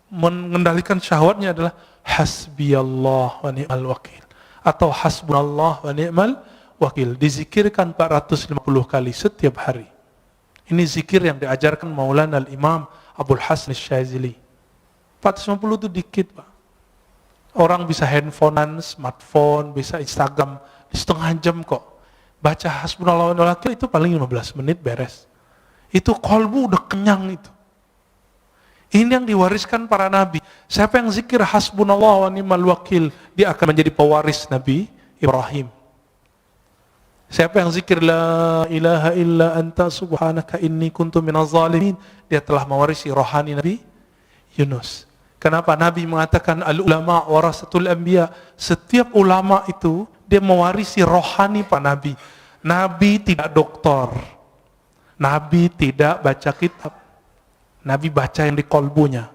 mengendalikan syahwatnya adalah hasbiyallah wa ni'mal wakil. Atau hasbunallah wa ni'mal wakil. Dizikirkan 450 kali setiap hari. Ini zikir yang diajarkan Maulana al-Imam Abdul Hasan Syazili. 450 itu dikit, Pak. Orang bisa handphonean, smartphone, bisa Instagram di setengah jam kok. Baca hasbunallah wa ni'mal wakil itu paling 15 menit beres. Itu qalbu udah kenyang itu. Ini yang diwariskan para nabi. Siapa yang zikir hasbunallah wa ni'mal wakil, dia akan menjadi pewaris Nabi Ibrahim. Siapa yang zikir la ilaha illa anta subhanaka inni kuntu minaz zalimin, dia telah mewarisi rohani Nabi Yunus. Kenapa Nabi mengatakan al-ulama warasatul anbiya? Setiap ulama itu dia mewarisi rohani Pak Nabi. Nabi tidak doktor. Nabi tidak baca kitab. Nabi baca yang di kolbunya.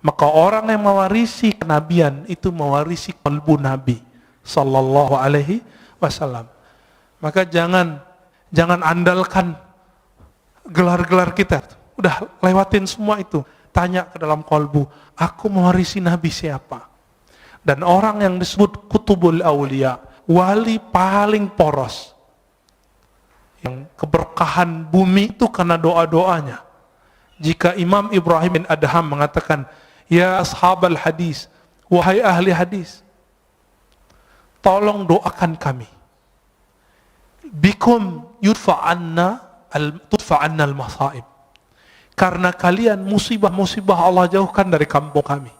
Maka orang yang mewarisi kenabian itu mewarisi kolbu Nabi sallallahu alaihi wasallam. Maka jangan andalkan gelar-gelar kita. Udah lewatin semua itu. Tanya ke dalam kolbu, aku mewarisi Nabi siapa? Dan orang yang disebut kutubul awliya, wali paling poros, yang keberkahan bumi itu karena doa-doanya. Jika Imam Ibrahim bin Adham mengatakan, ya ashabal hadis, wahai ahli hadis, tolong doakan kami. Bikum tudfa'anna al-masaib. Karena kalian musibah-musibah Allah jauhkan dari kampung kami.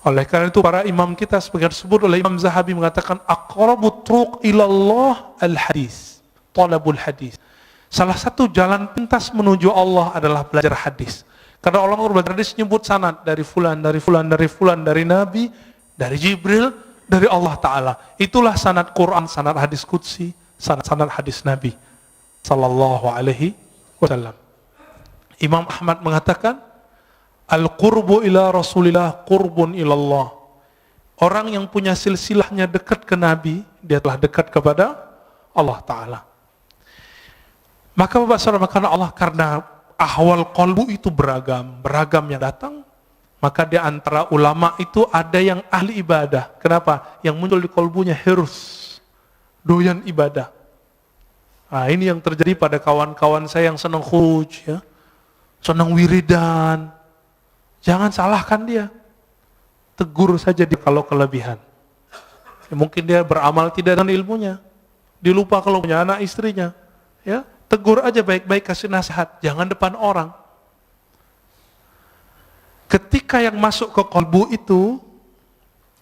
Oleh karena itu para imam kita sebagai disebut oleh Imam Zahabi mengatakan aqrabut turuq ilallah al-hadis, talabul hadis. Salah satu jalan pintas menuju Allah adalah belajar hadis. Karena Allah belajar hadis nyebut sanad dari fulan, dari fulan, dari fulan, dari Nabi, dari Jibril, dari Allah Ta'ala. Itulah sanad Quran, sanad hadis qudsi, sanad hadis Nabi sallallahu alaihi wasallam. Imam Ahmad mengatakan al-qurbu ila Rasulillah qurbun ilallah. Orang yang punya silsilahnya dekat ke Nabi, dia telah dekat kepada Allah Ta'ala. Maka Bapak Saudara, karena ahwal qalbu itu beragam yang datang, maka di antara ulama itu ada yang ahli ibadah. Kenapa? Yang muncul di qalbunya hirs, doyan ibadah. Nah, ini yang terjadi pada kawan-kawan saya yang senang khuruj, ya, senang wiridan. Jangan salahkan dia, tegur saja dia kalau kelebihan. Ya, mungkin dia beramal tidak dengan ilmunya, dilupa kalau punya anak istrinya, ya, tegur aja baik-baik, kasih nasihat, jangan depan orang. Ketika yang masuk ke kolbu itu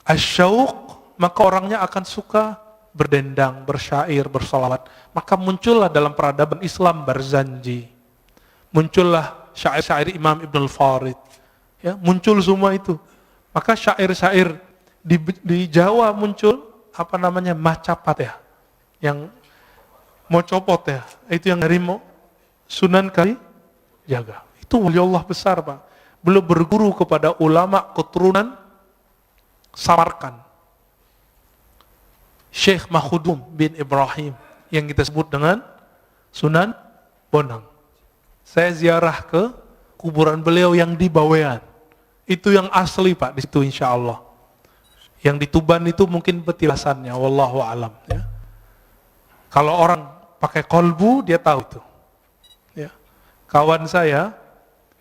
asyauq, maka orangnya akan suka berdendang, bersyair, bersolawat. Maka muncullah dalam peradaban Islam Barzanji, muncullah syair-syair Imam Ibn al-Farid, ya, muncul semua itu. Maka syair-syair di Jawa muncul apa namanya, macapat ya, yang mau copot ya, itu yang dari Sunan Kalijaga. Itu wali Allah besar, Pak. Beliau berguru kepada ulama keturunan Samarkand, Syekh Mahudum bin Ibrahim, yang kita sebut dengan Sunan Bonang. Saya ziarah ke kuburan beliau yang di Bawean. Itu yang asli, Pak, di situ insya Allah. Yang di Tuban itu mungkin petilasannya, wallahu alam. Ya. Kalau orang pakai kolbu, dia tahu itu. Ya. Kawan saya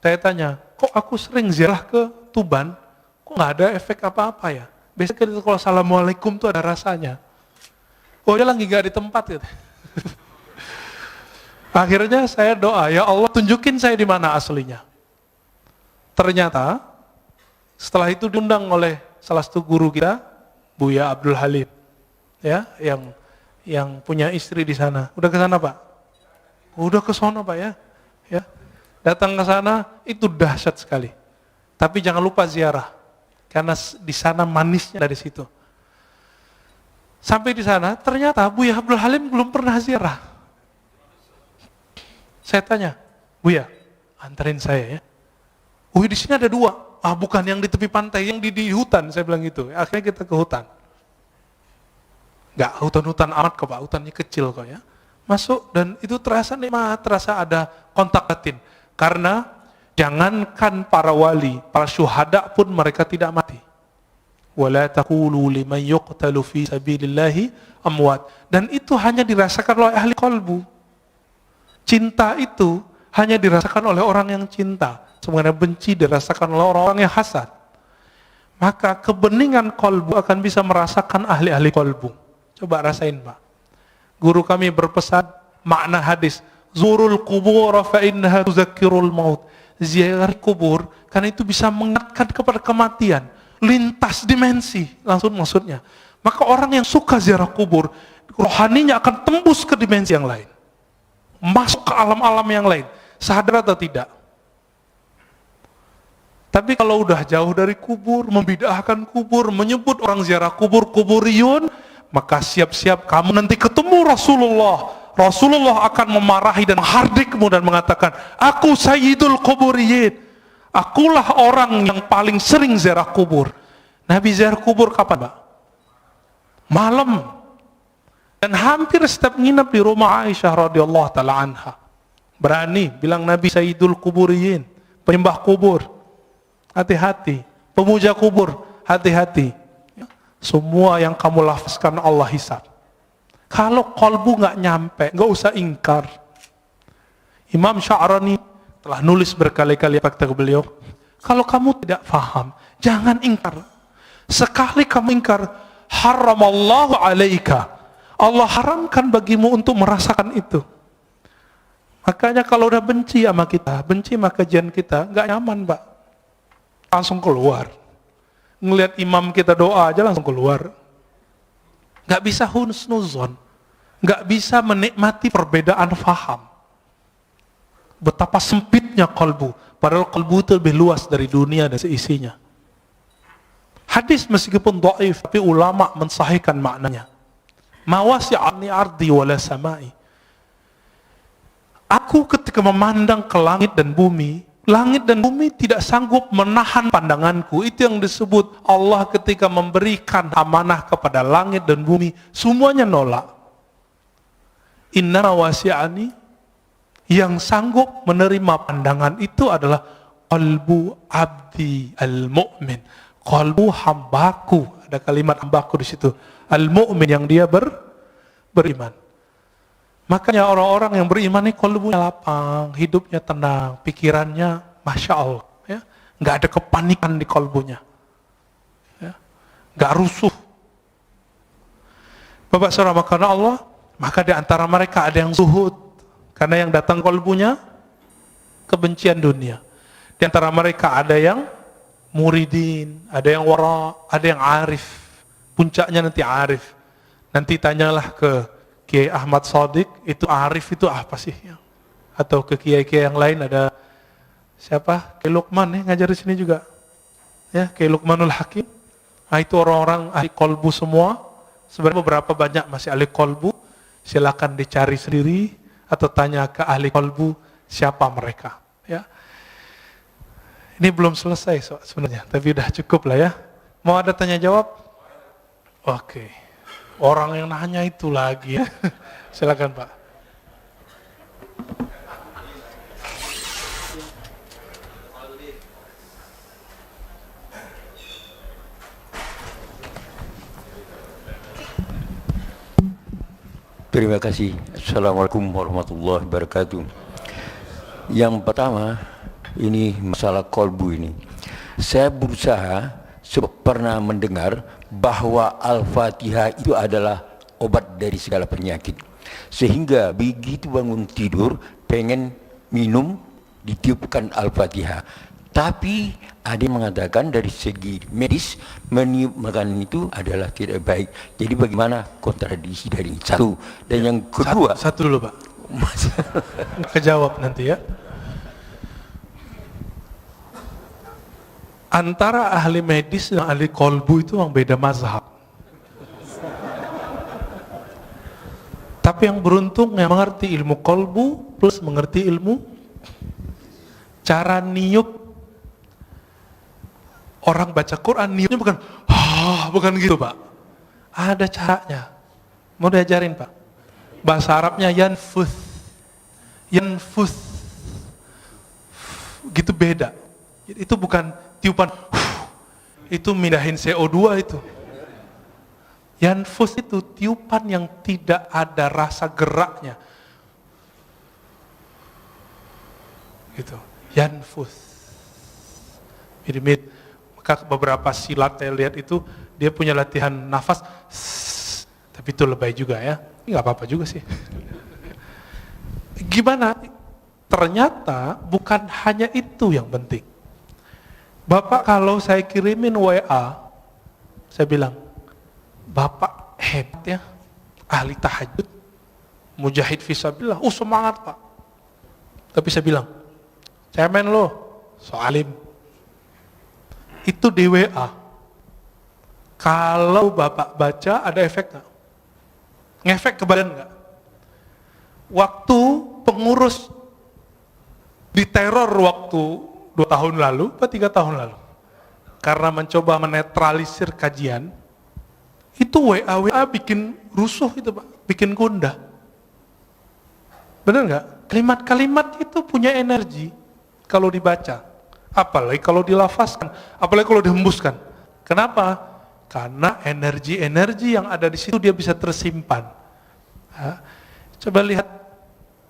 tanya, kok aku sering ziarah ke Tuban, kok nggak ada efek apa-apa ya? Biasanya kalau assalamualaikum tuh ada rasanya. Oh, dia lagi nggak di tempat gitu. Akhirnya saya doa, ya Allah tunjukin saya di mana aslinya. Ternyata setelah itu diundang oleh salah satu guru kita, Buya Abdul Halim, ya, yang punya istri di sana. Udah ke sana, Pak? Udah ke sana, Pak, ya. Datang ke sana itu dahsyat sekali. Tapi jangan lupa ziarah, karena di sana manisnya dari situ. Sampai di sana, ternyata Buya Abdul Halim belum pernah ziarah. Saya tanya, Buya, anterin saya ya. Di sini ada 2. Bukan yang di tepi pantai, yang di hutan, saya bilang gitu. Akhirnya kita ke hutan. Enggak, hutan-hutan amat kok, Pak, hutannya kecil kok ya. Masuk dan itu terasa nikmat, terasa ada kontak batin. Karena jangankan para wali, para syuhada pun mereka tidak mati. Wala taqulu liman yuqtalu fi sabilillahi amwat. Dan itu hanya dirasakan oleh ahli qalbu. Cinta itu hanya dirasakan oleh orang yang cinta. Sebenarnya benci dirasakan oleh orang-orang yang hasad. Maka kebeningan qalbu akan bisa merasakan ahli-ahli qalbu. Coba rasain, Pak. Guru kami berpesan makna hadis, zurul qubur fa innaha tuzakkirul maut. Ziarah kubur karena itu bisa mengingatkan kepada kematian. Lintas dimensi, langsung maksudnya. Maka orang yang suka ziarah kubur, rohaninya akan tembus ke dimensi yang lain. Masuk ke alam-alam yang lain. Sadar atau tidak? Tapi kalau udah jauh dari kubur, membid'ahkan kubur, menyebut orang ziarah kubur, kuburiyun, maka siap-siap kamu nanti ketemu Rasulullah. Rasulullah akan memarahi dan menghardikmu dan mengatakan, aku sayyidul kuburiyin. Akulah orang yang paling sering ziarah kubur. Nabi ziarah kubur kapan, Pak? Malam. Dan hampir setiap nginep di rumah Aisyah radhiyallahu taala anha. Berani bilang Nabi sayyidul kuburiyin, penyembah kubur. Hati-hati. Pemuja kubur, hati-hati. Semua yang kamu lafazkan Allah hisab. Kalau kolbu nggak nyampe, nggak usah ingkar. Imam Sya'rani telah nulis berkali-kali kata beliau, kalau kamu tidak faham, jangan ingkar. Sekali kamu ingkar, haramallahu alaika. Allah haramkan bagimu untuk merasakan itu. Makanya kalau udah benci sama kita, benci sama kajian kita, nggak nyaman, Pak. Langsung keluar. Ngelihat imam kita doa aja langsung keluar. Nggak bisa husnuzon, nggak bisa menikmati perbedaan faham. Betapa sempitnya kalbu, padahal kalbu itu lebih luas dari dunia dan seisinya. Hadis meskipun dhaif, tapi ulama mensahihkan maknanya. Mawasi'ani ardi wala samai. Aku ketika memandang ke langit dan bumi tidak sanggup menahan pandanganku. Itu yang disebut Allah ketika memberikan amanah kepada langit dan bumi, semuanya nolak. Inna wasi'ani, yang sanggup menerima pandangan itu adalah qalbu abdi al-mu'min, qalbu hambaku. Ada kalimat hambaku di situ, al-mu'min, yang dia beriman. Makanya orang-orang yang beriman ini qalbunya lapang, hidupnya tenang, pikirannya masya Allah, ya, nggak ada kepanikan di qalbunya, ya, nggak rusuh. Bapak saudara, karena Allah, maka di antara mereka ada yang zuhud, karena yang datang kalbunya kebencian dunia. Di antara mereka ada yang muridin, ada yang wara, ada yang arif. Puncaknya nanti arif. Nanti tanyalah ke Kiai Ahmad Shadiq, itu arif itu apa sih? Atau ke kiai-kiai yang lain, ada siapa? Kiai Luqman ngajar di sini juga. Ya, Kiai Luqmanul Hakim. Nah, itu orang-orang ahli kolbu semua. Sebenarnya beberapa banyak masih ahli kolbu. Silakan dicari sendiri atau tanya ke ahli kolbu siapa mereka. Ya, ini belum selesai sebenarnya, tapi udah cukup lah ya. Mau ada tanya jawab? Oke. Orang yang nanya itu lagi ya. Silakan Pak. Terima kasih. Assalamualaikum warahmatullahi wabarakatuh. Yang pertama, ini masalah kolbu ini. Saya berusaha pernah mendengar bahwa Al-Fatihah itu adalah obat dari segala penyakit. Sehingga begitu bangun tidur, pengen minum, ditiupkan Al-Fatihah. Tapi ada yang mengatakan dari segi medis meniup makanan itu adalah tidak baik. Jadi bagaimana kontradiksi dari satu? Dan yang kedua, satu dulu Pak. Kejawab nanti ya. Antara ahli medis dan ahli kolbu itu yang beda mazhab. Tapi yang beruntung yang mengerti ilmu kolbu plus mengerti ilmu cara niup. Orang baca Quran niupnya bukan gitu Pak. Ada caranya. Mau diajarin Pak. Bahasa Arabnya yanfuth. Yanfuth. Gitu beda. Itu bukan tiupan. Itu mindahin CO2 itu. Yanfuth itu tiupan yang tidak ada rasa geraknya. Gitu. Yanfuth. Mirip. Maka beberapa silat saya lihat itu dia punya latihan nafas, tapi itu lebay juga ya. Ini nggak apa-apa juga sih. Gimana? Ternyata bukan hanya itu yang penting. Bapak kalau saya kirimin WA, saya bilang, Bapak hebat ya, ahli tahajud, mujahid fisabilillah, semangat Pak. Tapi saya bilang, cemen lo, soalim. Itu di WA. Kalau Bapak baca ada efek nggak? Ngefek ke badan nggak? Waktu pengurus diteror waktu 2 tahun lalu, atau 3 tahun lalu, karena mencoba menetralisir kajian, itu WA bikin rusuh itu Pak, bikin gundah. Benar nggak? Kalimat-kalimat itu punya energi kalau dibaca. Apalagi kalau dilafazkan, apalagi kalau dihembuskan. Kenapa? Karena energi-energi yang ada di situ dia bisa tersimpan. Coba lihat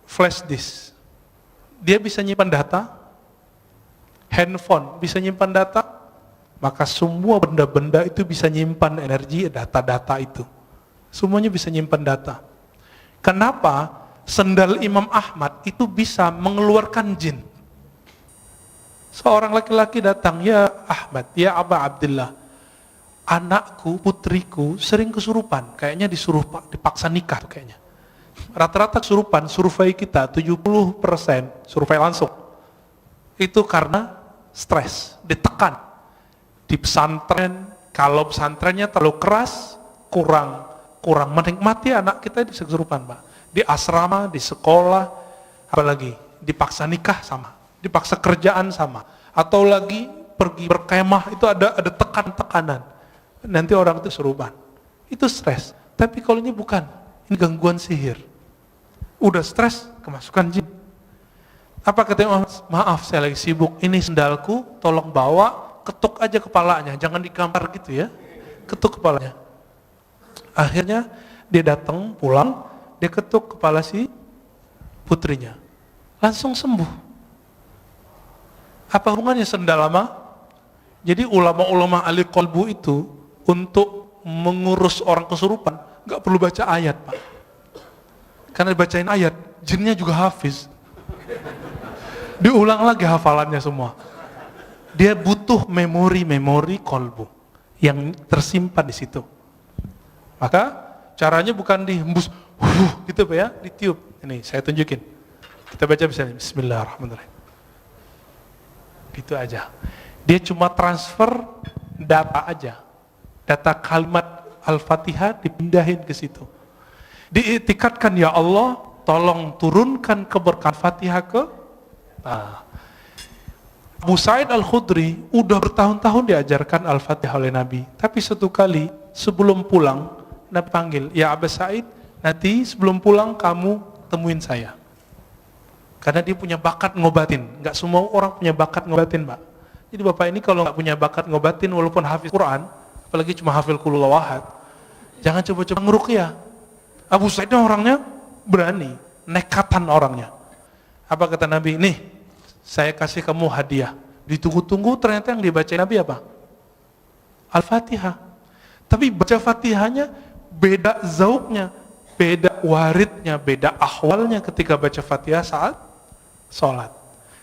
flash disk. Dia bisa nyimpan data, handphone bisa nyimpan data, maka semua benda-benda itu bisa nyimpan energi, data-data itu. Semuanya bisa nyimpan data. Kenapa sendal Imam Ahmad itu bisa mengeluarkan jin? Seorang laki-laki datang, ya Ahmad, ya Aba Abdullah, anakku, putriku sering kesurupan, kayaknya dipaksa nikah tuh kayaknya. Rata-rata kesurupan, survei kita 70% survei langsung. Itu karena stres, ditekan. Di pesantren, kalau pesantrennya terlalu keras, kurang menikmati anak kita di kesurupan Pak. Di asrama, di sekolah, apalagi dipaksa nikah sama. Dipaksa kerjaan sama, atau lagi pergi berkemah itu ada tekanan. Nanti orang itu seruban. Itu stres. Tapi kalau ini bukan, ini gangguan sihir. Udah stres, kemasukan jin. Apa katanya? Maaf saya lagi sibuk. Ini sendalku, tolong bawa, ketuk aja kepalanya, jangan digambar gitu ya. Ketuk kepalanya. Akhirnya dia datang pulang, dia ketuk kepala si putrinya. Langsung sembuh. Apa hubungannya sendal lama? Jadi ulama-ulama ahli kolbu itu untuk mengurus orang kesurupan nggak perlu baca ayat Pak. Karena dibacain ayat, jinnya juga hafiz. Diulang lagi hafalannya semua. Dia butuh memori-memori kolbu yang tersimpan di situ. Maka caranya bukan dihembus, gitu Pak ya, ditiup. Ini saya tunjukin. Kita baca misalnya, Bismillahirrahmanirrahim. Gitu aja. Dia cuma transfer data aja. Data kalimat Al-Fatihah dipindahin ke situ. Diiktikadkan, ya Allah, tolong turunkan keberkahan Fatihah ke Abu Sa'id Al-Khudri udah bertahun-tahun diajarkan Al-Fatihah oleh Nabi. Tapi satu kali sebelum pulang, Nabi panggil, ya Abu Sa'id, nanti sebelum pulang kamu temuin saya. Karena dia punya bakat ngobatin. Gak semua orang punya bakat ngobatin, Pak. Jadi Bapak ini kalau gak punya bakat ngobatin, walaupun hafiz Quran, apalagi cuma hafil qul huwallahu ahad, jangan coba-coba ngeruqyah. Abu Sa'id orangnya berani, nekatan orangnya. Apa kata Nabi? Nih, saya kasih kamu hadiah. Ditunggu-tunggu ternyata yang dibaca Nabi apa? Al-Fatihah. Tapi baca Fatihahnya beda zauknya, beda waridnya, beda ahwalnya ketika baca Fatihah saat sholat.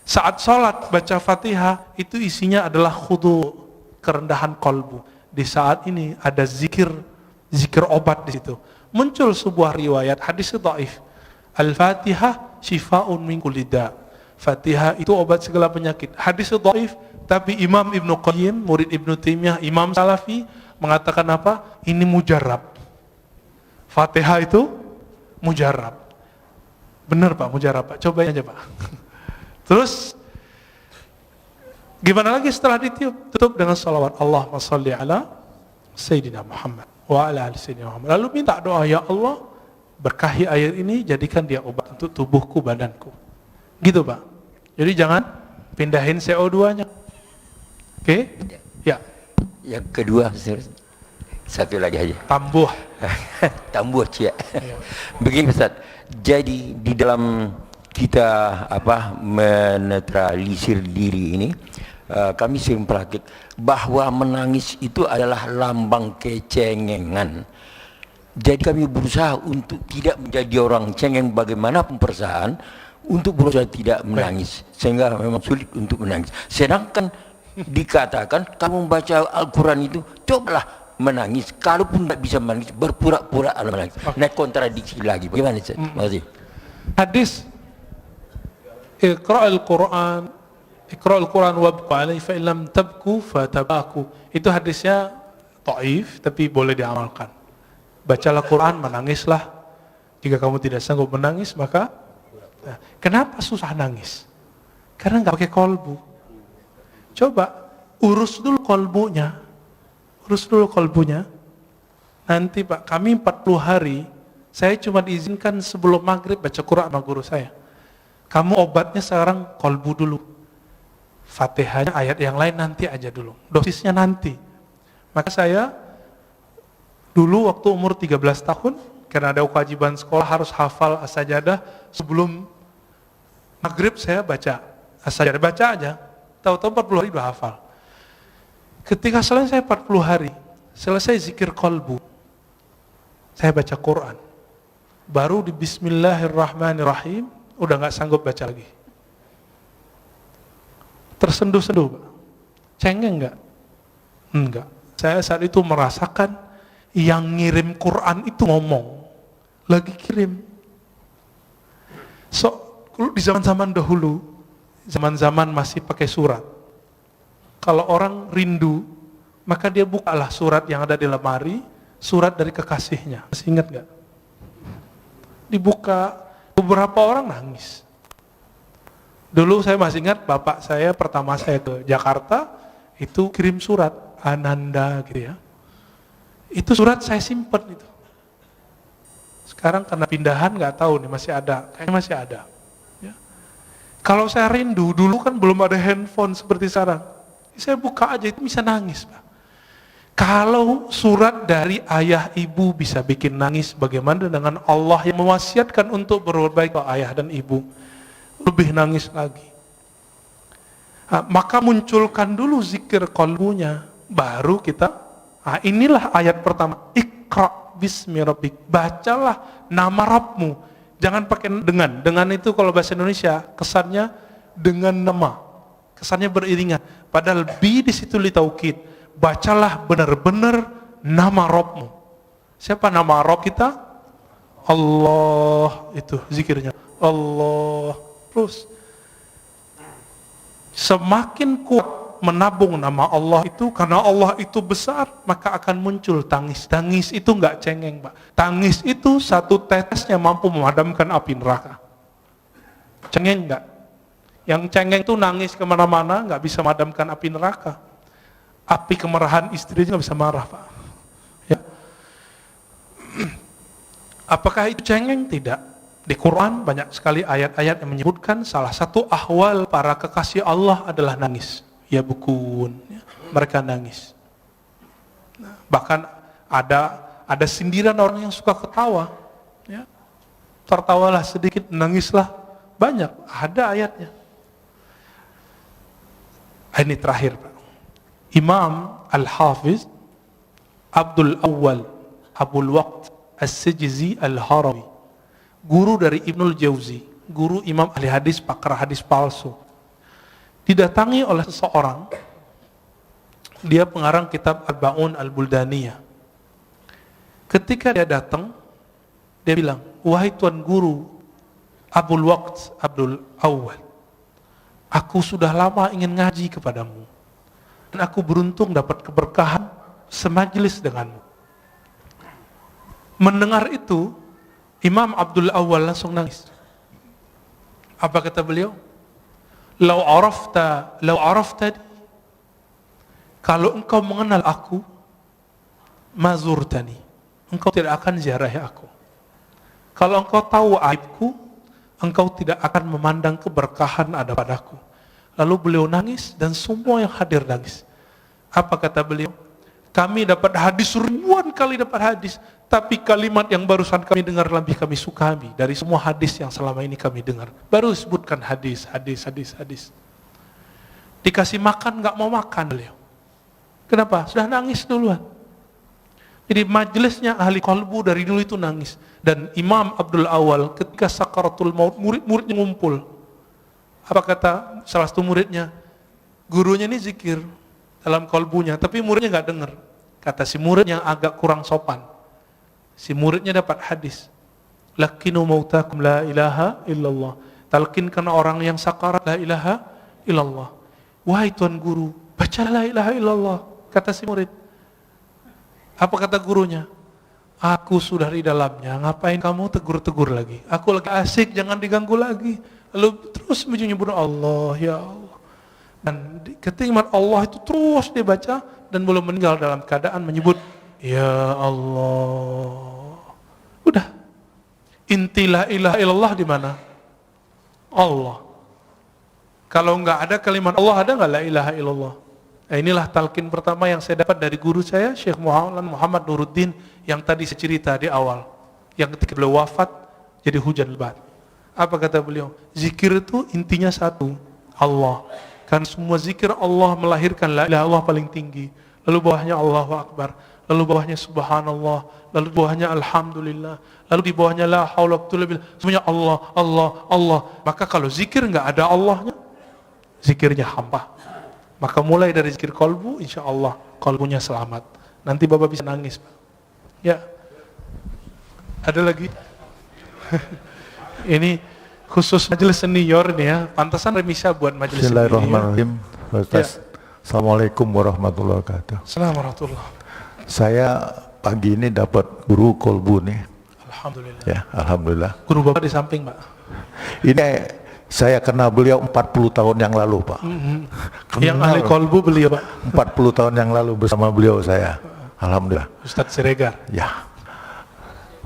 Saat sholat baca Fatihah itu isinya adalah khudu, kerendahan kolbu. Di saat ini ada zikir obat di situ. Muncul sebuah riwayat hadis dhaif. Al-Fatihah shifa'un min kulli da'. Fatihah itu obat segala penyakit. Hadis dhaif, tapi Imam Ibnu Qayyim, murid Ibnu Taimiyah, Imam Salafi mengatakan apa? Ini mujarab. Fatihah itu mujarab. Benar Pak, mujarab Pak. Cobain aja Pak. Terus gimana lagi setelah ditiup? Tutup dengan salawat Allahumma sholli ala Sayyidina Muhammad wa ala ali Sayyidina Muhammad. Lalu minta doa, ya Allah, berkahi air ini, jadikan dia obat untuk tubuhku, badanku. Gitu Pak. Jadi jangan pindahin CO2-nya. Oke? Ya. Yang kedua, satu lagi aja. Tambuh. Tambuh cia. Begini Ustaz. Jadi di dalam kita menetralisir diri ini, kami sering praktik bahwa menangis itu adalah lambang kecengengan. Jadi kami berusaha untuk tidak menjadi orang cengeng bagaimanapun perasaan, untuk berusaha tidak menangis, sehingga memang sulit untuk menangis. Sedangkan dikatakan kamu membaca Al-Quran itu cobalah menangis, kalaupun tidak bisa menangis berpura-pura menangis. Nah, kontradiksi lagi. Bagaimana Ustaz? Makasih. Hadis Iqra'ul Quran wabku alaihi fa illam tabku fatabaku. Itu hadisnya dhaif tapi boleh diamalkan. Bacalah Quran, menangislah. Jika kamu tidak sanggup menangis, maka kenapa susah nangis? Karena nggak pakai kolbu. Coba urus dulu kolbunya. Nanti Pak, kami 40 hari, saya cuma diizinkan sebelum maghrib baca Quran sama guru saya. Kamu obatnya sekarang kolbu dulu. Fatihahnya ayat yang lain nanti aja dulu. Dosisnya nanti. Maka saya dulu waktu umur 13 tahun, karena ada kewajiban sekolah harus hafal as-sajadah, sebelum maghrib saya baca as-sajadah, baca aja. Tahu-tahu 40 hari udah hafal. Ketika selesai 40 hari, selesai zikir kolbu, saya baca Quran. Baru di Bismillahirrahmanirrahim, udah gak sanggup baca lagi. Tersenduh-senduh Pak. Cengeng gak? Enggak. Saya saat itu merasakan yang ngirim Quran itu ngomong. Lagi kirim. Di zaman-zaman dahulu, zaman-zaman masih pakai surat. Kalau orang rindu, maka dia bukalah surat yang ada di lemari, surat dari kekasihnya. Masih ingat gak? Dibuka, beberapa orang nangis. Dulu saya masih ingat bapak saya pertama saya ke Jakarta, itu kirim surat, Ananda gitu ya. Itu surat saya simpen itu. Sekarang karena pindahan nggak tahu nih masih ada, kayaknya masih ada. Ya. Kalau saya rindu, dulu kan belum ada handphone seperti sekarang. Saya buka aja itu bisa nangis Pak. Kalau surat dari ayah ibu bisa bikin nangis, bagaimana dengan Allah yang mewasiatkan untuk berbuat baik ke ayah dan ibu? Lebih nangis lagi. Maka munculkan dulu zikir kolbunya, baru kita, inilah ayat pertama, Iqra bismi rabbik, bacalah nama Rabbmu. Jangan pakai dengan itu kalau bahasa Indonesia kesannya dengan nama. kesannya beriringan. Padahal bi di situ litaukid. Bacalah benar-benar nama Rabbmu. Siapa nama Rabb kita? Allah, itu zikirnya. Allah. Terus semakin kuat menabung nama Allah itu, karena Allah itu besar, maka akan muncul tangis. Tangis itu nggak cengeng, Pak. Tangis itu satu tetesnya mampu memadamkan api neraka. Cengeng nggak? Yang cengeng itu nangis kemana-mana, nggak bisa memadamkan api neraka. Api kemarahan istrinya nggak bisa marah, Pak. Ya. Apakah itu cengeng? Tidak. Di Quran banyak sekali ayat-ayat yang menyebutkan salah satu ahwal para kekasih Allah adalah nangis. Ya bukun, ya. Mereka nangis. Nah, bahkan ada sindiran orang yang suka ketawa. Ya. Tertawalah sedikit, nangislah banyak. Ada ayatnya. Ini terakhir, Pak. Imam Al-Hafiz Abdul Awwal Abul Waqt As-Sijizi Al-Harawi, guru dari Ibnul Jauzi, guru imam ahli hadis, pakar hadis palsu, didatangi oleh seseorang. Dia pengarang kitab Al-Ba'un Al-Buldaniyah. Ketika dia datang, dia bilang, wahai tuan guru Abul Waqt Abdul Awwal, aku sudah lama ingin ngaji kepadamu, dan aku beruntung dapat keberkahan semajlis denganmu. Mendengar itu, Imam Abdul Awwal langsung nangis. Apa kata beliau? Lau arafta, kalau engkau mengenal aku, mazurtani, engkau tidak akan ziarahi aku. Kalau engkau tahu aibku, engkau tidak akan memandang keberkahan ada padaku. Lalu beliau nangis dan semua yang hadir nangis. Apa kata beliau? Kami dapat hadis, ribuan kali dapat hadis, tapi kalimat yang barusan kami dengar lebih kami suka dari semua hadis yang selama ini kami dengar. Baru sebutkan hadis. Dikasih makan nggak mau makan beliau. Kenapa? Sudah nangis duluan. Jadi majelisnya ahli qalbu dari dulu itu nangis. Dan Imam Abdul Awwal ketika sakaratul maut, murid-muridnya ngumpul. Apa kata salah satu muridnya? Gurunya ini zikir dalam qalbunya, tapi muridnya nggak dengar. Kata si murid yang agak kurang sopan, si muridnya dapat hadis, lakinu mautakum la ilaha illallah, talkinkan orang yang sakarat la ilaha illallah. Wahai tuan guru, baca la ilaha illallah, kata si murid. Apa kata gurunya? Aku sudah di dalamnya, ngapain kamu tegur-tegur lagi? Aku lagi asik, jangan diganggu lagi. Lalu terus menyebut Allah, ya Allah. Dan ketika Allah itu terus dibaca dan belum meninggal dalam keadaan menyebut ya Allah. Udah. Inti la ilaha illallah di mana? Allah. Kalau enggak ada kalimat Allah, ada enggak la ilaha illallah? Nah, inilah talqin pertama yang saya dapat dari guru saya, Syekh Muhammad Nuruddin, yang tadi saya cerita di awal. Yang ketika beliau wafat jadi hujan lebat. Apa kata beliau? Zikir itu intinya satu, Allah. Kan semua zikir Allah melahirkan la ilaha illallah paling tinggi. Lalu bawahnya Allahu Akbar. Lalu bawahnya Subhanallah. Lalu bawahnya Alhamdulillah. Lalu di bawahnya la haula wa quwwata illa billah. Semuanya Allah, Allah, Allah. Maka kalau zikir nggak ada Allahnya, zikirnya hampa. Maka mulai dari zikir kolbu, insya Allah kolbunya selamat. Nanti Bapak bisa nangis, Pak. Ya. Ada lagi? Ini khusus majelis senior nih ya, pantasan remisa buat majelis senior. Bismillahirrahmanirrahim. Ustaz, Ya. Assalamualaikum warahmatullahi wabarakatuh. Assalamualaikum warahmatullahi. Saya pagi ini dapat guru kolbu nih. Alhamdulillah. Ya, alhamdulillah. Guru Bapak di samping, Pak. Ini saya kenal beliau 40 tahun yang lalu, Pak. Yang ahli kolbu beliau, Pak. 40 tahun yang lalu bersama beliau saya. Alhamdulillah. Ustadz Siregar. Ya.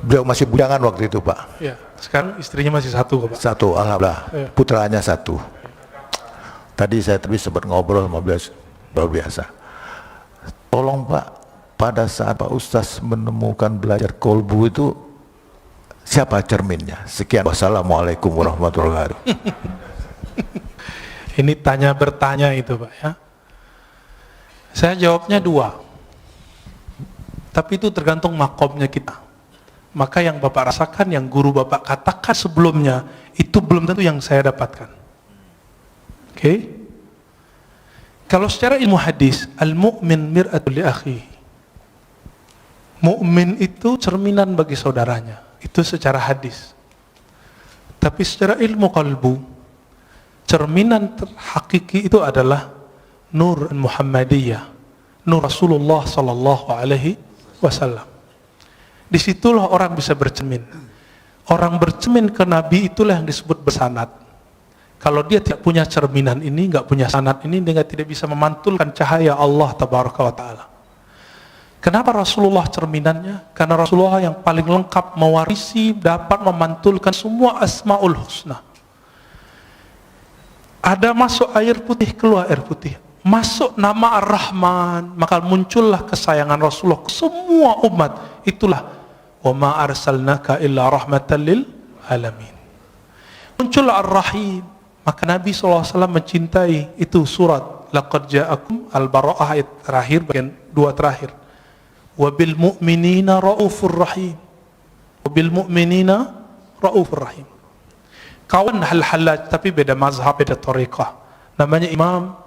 Beliau masih bujangan waktu itu, Pak. Ya. Sekarang istrinya masih satu, Pak. Satu, alhamdulillah. Ya. Putranya satu. Tadi saya sempat ngobrol sama beliau, luar biasa. Tolong Pak, pada saat Pak Ustaz menemukan belajar kolbu itu, siapa cerminnya? Sekian, wassalamualaikum warahmatullahi wabarakatuh. Ini tanya bertanya itu, Pak ya. Saya jawabnya dua. Tapi itu tergantung makomnya kita. Maka yang Bapak rasakan, yang guru Bapak katakan sebelumnya, itu belum tentu yang saya dapatkan. Oke? Kalau secara ilmu hadis, al-mu'min mir'atul li akhihi. Mukmin itu cerminan bagi saudaranya. Itu secara hadis. Tapi secara ilmu qalbu, cerminan hakiki itu adalah nur Muhammadiyah, nur Rasulullah sallallahu alaihi wasallam. Disitulah orang bisa bercermin. Orang bercermin ke Nabi itulah yang disebut bersanad. Kalau dia tidak punya cerminan ini, nggak punya sanad ini, dia tidak bisa memantulkan cahaya Allah tabaraka wa ta'ala. Kenapa Rasulullah cerminannya? Karena Rasulullah yang paling lengkap mewarisi, dapat memantulkan semua asmaul husna. Ada masuk air putih, keluar air putih. Masuk nama Ar-Rahman, maka muncullah kesayangan Rasulullah ke semua umat. Itulah wa ma arsalnaka illa rahmatan lil alamin. Muncul Ar-Rahim, maka Nabi SAW mencintai. Itu surat laqad ja'akum Al-Bara'ah ayat terakhir, bagian 2 terakhir. Wabil mu'minina ra'ufur rahim. Wabil mu'minina ra'ufur rahim. Kawan Hal-Hallaj, tapi beda mazhab, beda tariqah. Namanya Imam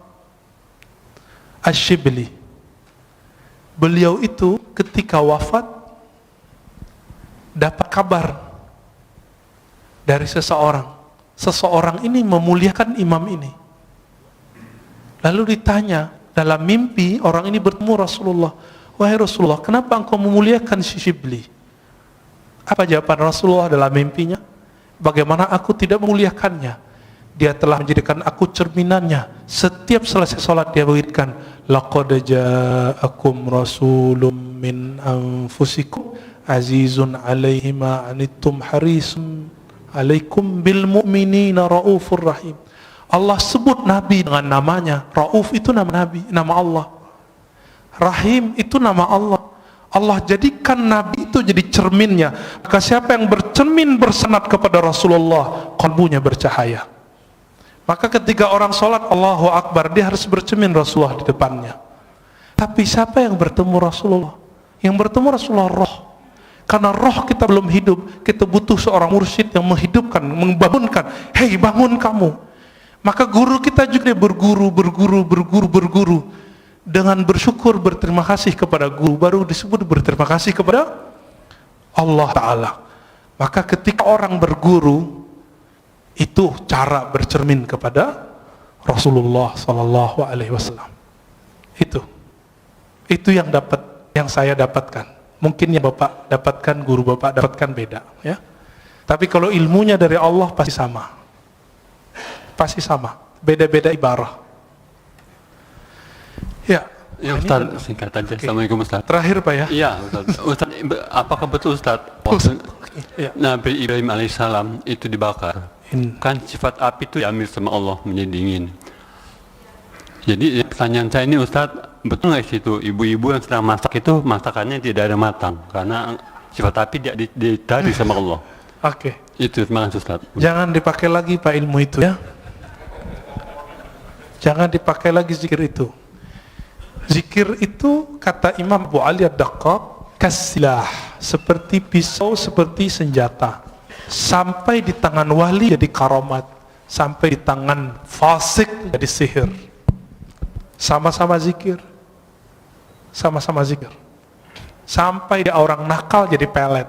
Ash-Shibli. Beliau itu ketika wafat dapat kabar dari seseorang. Seseorang ini memuliakan imam ini. Lalu ditanya, dalam mimpi orang ini bertemu Rasulullah. Wahai Rasulullah, kenapa engkau memuliakan si Shibli? Apa jawaban Rasulullah dalam mimpinya? Bagaimana aku tidak memuliakannya? Dia telah menjadikan aku cerminannya. Setiap selesai sholat dia berikan, laqad ja'akum rasulun min anfusikum azizun alaihi ma anittum harisun alaikum bil mu'minina raufur rahim. Allah sebut Nabi dengan namanya. Rauf itu nama Nabi, nama Allah. Rahim itu nama Allah. Allah jadikan Nabi itu jadi cerminnya. Maka siapa yang bercermin bersenat kepada Rasulullah, kalbunya bercahaya. Maka ketika orang sholat Allahu Akbar, dia harus bercermin Rasulullah di depannya. Tapi siapa yang bertemu Rasulullah? Yang bertemu Rasulullah roh. Karena roh kita belum hidup, kita butuh seorang mursyid yang menghidupkan, membangunkan. Hei, bangun kamu. Maka guru kita juga berguru dengan bersyukur, berterima kasih kepada guru, baru disebut berterima kasih kepada Allah Ta'ala. Maka ketika orang berguru, itu cara bercermin kepada Rasulullah Sallallahu Alaihi Wasallam. Itu yang saya dapatkan. Mungkin yang Bapak dapatkan, guru Bapak dapatkan beda, ya. Tapi kalau ilmunya dari Allah pasti sama. Pasti sama. Beda-beda ibarah. Ya, Ustaz, singkat aja. Okay. Assalamualaikum Ustaz. Terakhir Pak ya. Iya Ustaz. Ustaz, apakah betul Ustaz Ya. Nabi Ibrahim alaihissalam itu dibakar? Kan sifat api itu diambil sama Allah menjadi dingin. Jadi pertanyaan saya ini Ustaz, betul nggak situ ibu-ibu yang sedang masak itu masakannya tidak ada matang karena sifat api ditarik sama Allah? Oke. Itu terima kasih Ustaz. Jangan dipakai lagi Pak ilmu itu ya. Jangan dipakai lagi zikir itu. Zikir itu kata Imam Abu Ali Ad-Daqqaq kasilah, seperti pisau, seperti senjata. Sampai di tangan wali jadi karamat, sampai di tangan fasik jadi sihir. Sama-sama zikir. Sama-sama zikir. Sampai dia orang nakal jadi pelet.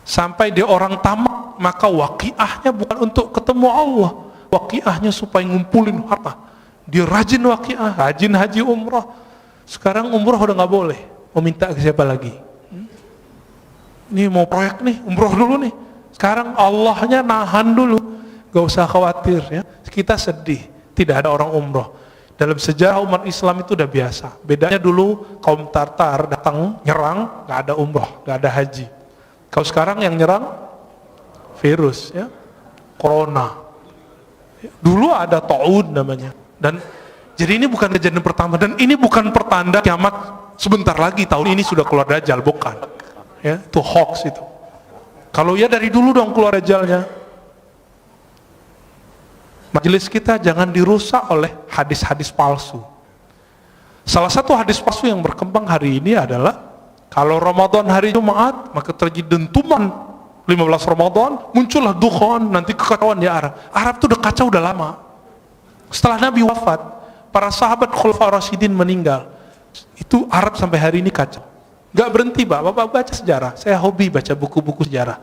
Sampai dia orang tamak, maka waqiahnya bukan untuk ketemu Allah. Waqiahnya supaya ngumpulin harta. Dia rajin waqiah, rajin haji umrah. Sekarang umrah udah nggak boleh. Mau minta ke siapa lagi? Ini mau proyek nih, umrah dulu nih. Sekarang Allahnya nahan dulu, gak usah khawatir ya. Kita sedih, tidak ada orang umrah. Dalam sejarah umat Islam itu udah biasa. Bedanya dulu kaum Tartar datang nyerang, gak ada umrah, gak ada haji. Kalau sekarang yang nyerang virus ya, corona. Dulu ada ta'ud namanya. Dan jadi ini bukan kejadian pertama, dan ini bukan pertanda kiamat sebentar lagi, tahun ini sudah keluar Dajjal, bukan ya, itu hoax itu. Kalau ya dari dulu dong keluar Dajjalnya. Majelis kita jangan dirusak oleh hadis-hadis palsu. Salah satu hadis palsu yang berkembang hari ini adalah kalau Ramadan hari Jumat maka terjadi dentuman 15 Ramadan, muncullah dukhan, nanti kekacauan di Arab. Arab itu udah kacau udah lama. Setelah Nabi wafat, para sahabat Khulafaur Rasyidin meninggal. Itu Arab sampai hari ini kacau. Gak berhenti Bapak baca sejarah. Saya hobi baca buku-buku sejarah.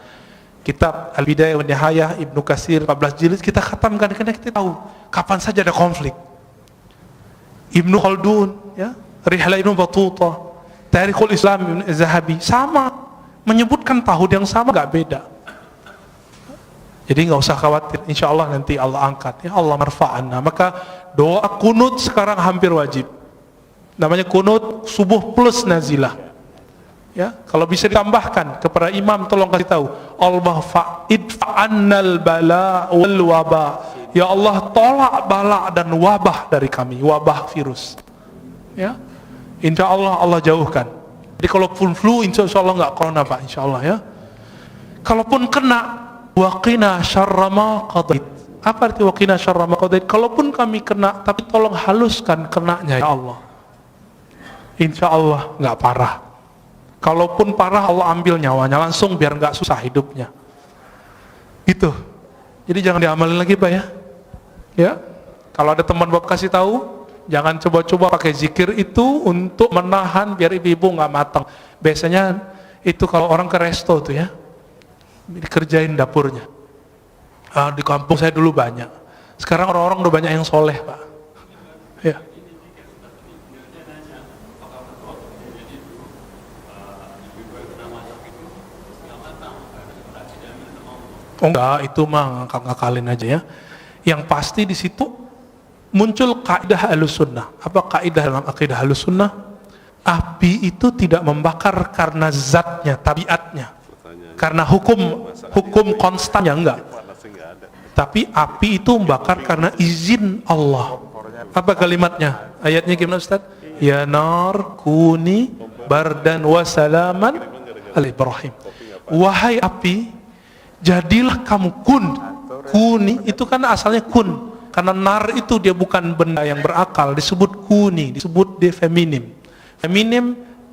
Kitab Al-Bidayah wa Nihayah Ibnu Katsir 14 jilid kita khatamkan karena kita tahu kapan saja ada konflik. Ibnu Khaldun, ya, Rihlah Ibnu Battuta, Tarikhul Islam Ibnu Zahabi sama menyebutkan tahun yang sama, gak beda. Jadi nggak usah khawatir, insya Allah nanti Allah angkat, ya Allah marfa'anna. Maka doa kunut sekarang hampir wajib. Namanya kunut subuh plus nazilah. Ya, kalau bisa ditambahkan kepada imam, tolong kasih tahu, Allah fa'idfa'annal bala wal waba. Ya Allah, tolak bala dan wabah dari kami, wabah virus. Ya, insya Allah Allah jauhkan. Jadi kalaupun flu, insya Allah nggak corona Pak, insya Allah ya. Kalaupun kena, waqina syarra ma qadait. Apa arti waqina syarra ma qadait? Kalaupun kami kena, tapi tolong haluskan kenanya ya Allah. Insya Allah nggak parah. Kalaupun parah, Allah ambil nyawanya langsung biar nggak susah hidupnya. Gitu. Jadi jangan diamalin lagi Pak ya. Ya. Kalau ada teman Bapak kasih tahu, jangan coba-coba pakai zikir itu untuk menahan biar ibu-ibu nggak matang. Biasanya itu kalau orang ke resto tuh ya, dikerjain dapurnya. Di kampung saya dulu banyak. Sekarang orang-orang udah banyak yang soleh Pak. Ya. Oh enggak, itu mah ngakal-ngakalin aja ya. Yang pasti di situ muncul kaidah Ahlussunnah. Apa kaidah dalam akidah Ahlussunnah? Api itu tidak membakar karena zatnya, tabiatnya. Karena hukum konstannya enggak. Tapi api itu membakar karena izin Allah. Apa kalimatnya? Ayatnya gimana Ustaz? Ya nar kuni bardan wa salaman ala Ibrahim. Wahai api, jadilah kamu kuni itu kan asalnya kun, karena nar itu dia bukan benda yang berakal, disebut kuni, disebut dia feminim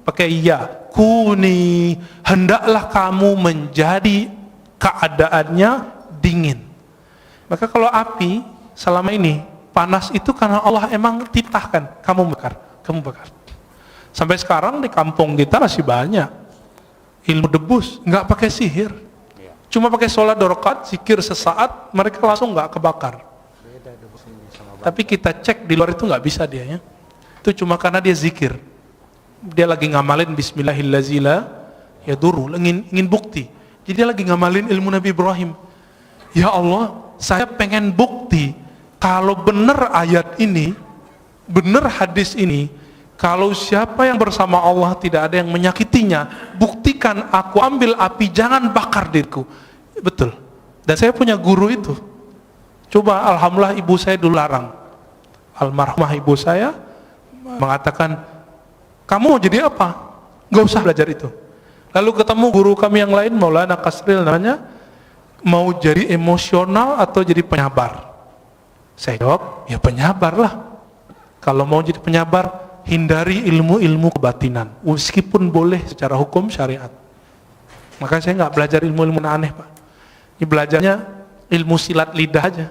pakai ya, kuni, hendaklah kamu menjadi keadaannya dingin. Maka kalau api selama ini panas itu karena Allah emang titahkan kamu bakar. Sampai sekarang di kampung kita masih banyak ilmu debus, nggak pakai sihir. Cuma pakai sholat 2 rakaat, zikir sesaat, mereka langsung nggak kebakar. Tapi kita cek di luar itu nggak bisa dia ya. Itu cuma karena dia zikir. Dia lagi ngamalin Bismillahirrahmanirrahim, ya duru, ingin bukti. Jadi dia lagi ngamalin ilmu Nabi Ibrahim. Ya Allah, saya pengen bukti kalau benar ayat ini, benar hadis ini, kalau siapa yang bersama Allah tidak ada yang menyakitinya, buktikan aku ambil api, jangan bakar diriku. Betul. Dan saya punya guru itu. Coba alhamdulillah ibu saya dulu larang. Almarhumah ibu saya mengatakan, kamu mau jadi apa? Gak usah belajar itu. Lalu ketemu guru kami yang lain, Maulana Kasril namanya, mau jadi emosional atau jadi penyabar? Saya jawab, ya penyabar lah. Kalau mau jadi penyabar, hindari ilmu-ilmu kebatinan, meskipun boleh secara hukum syariat. Maka saya nggak belajar ilmu-ilmu aneh Pak. Ini belajarnya ilmu silat lidah aja.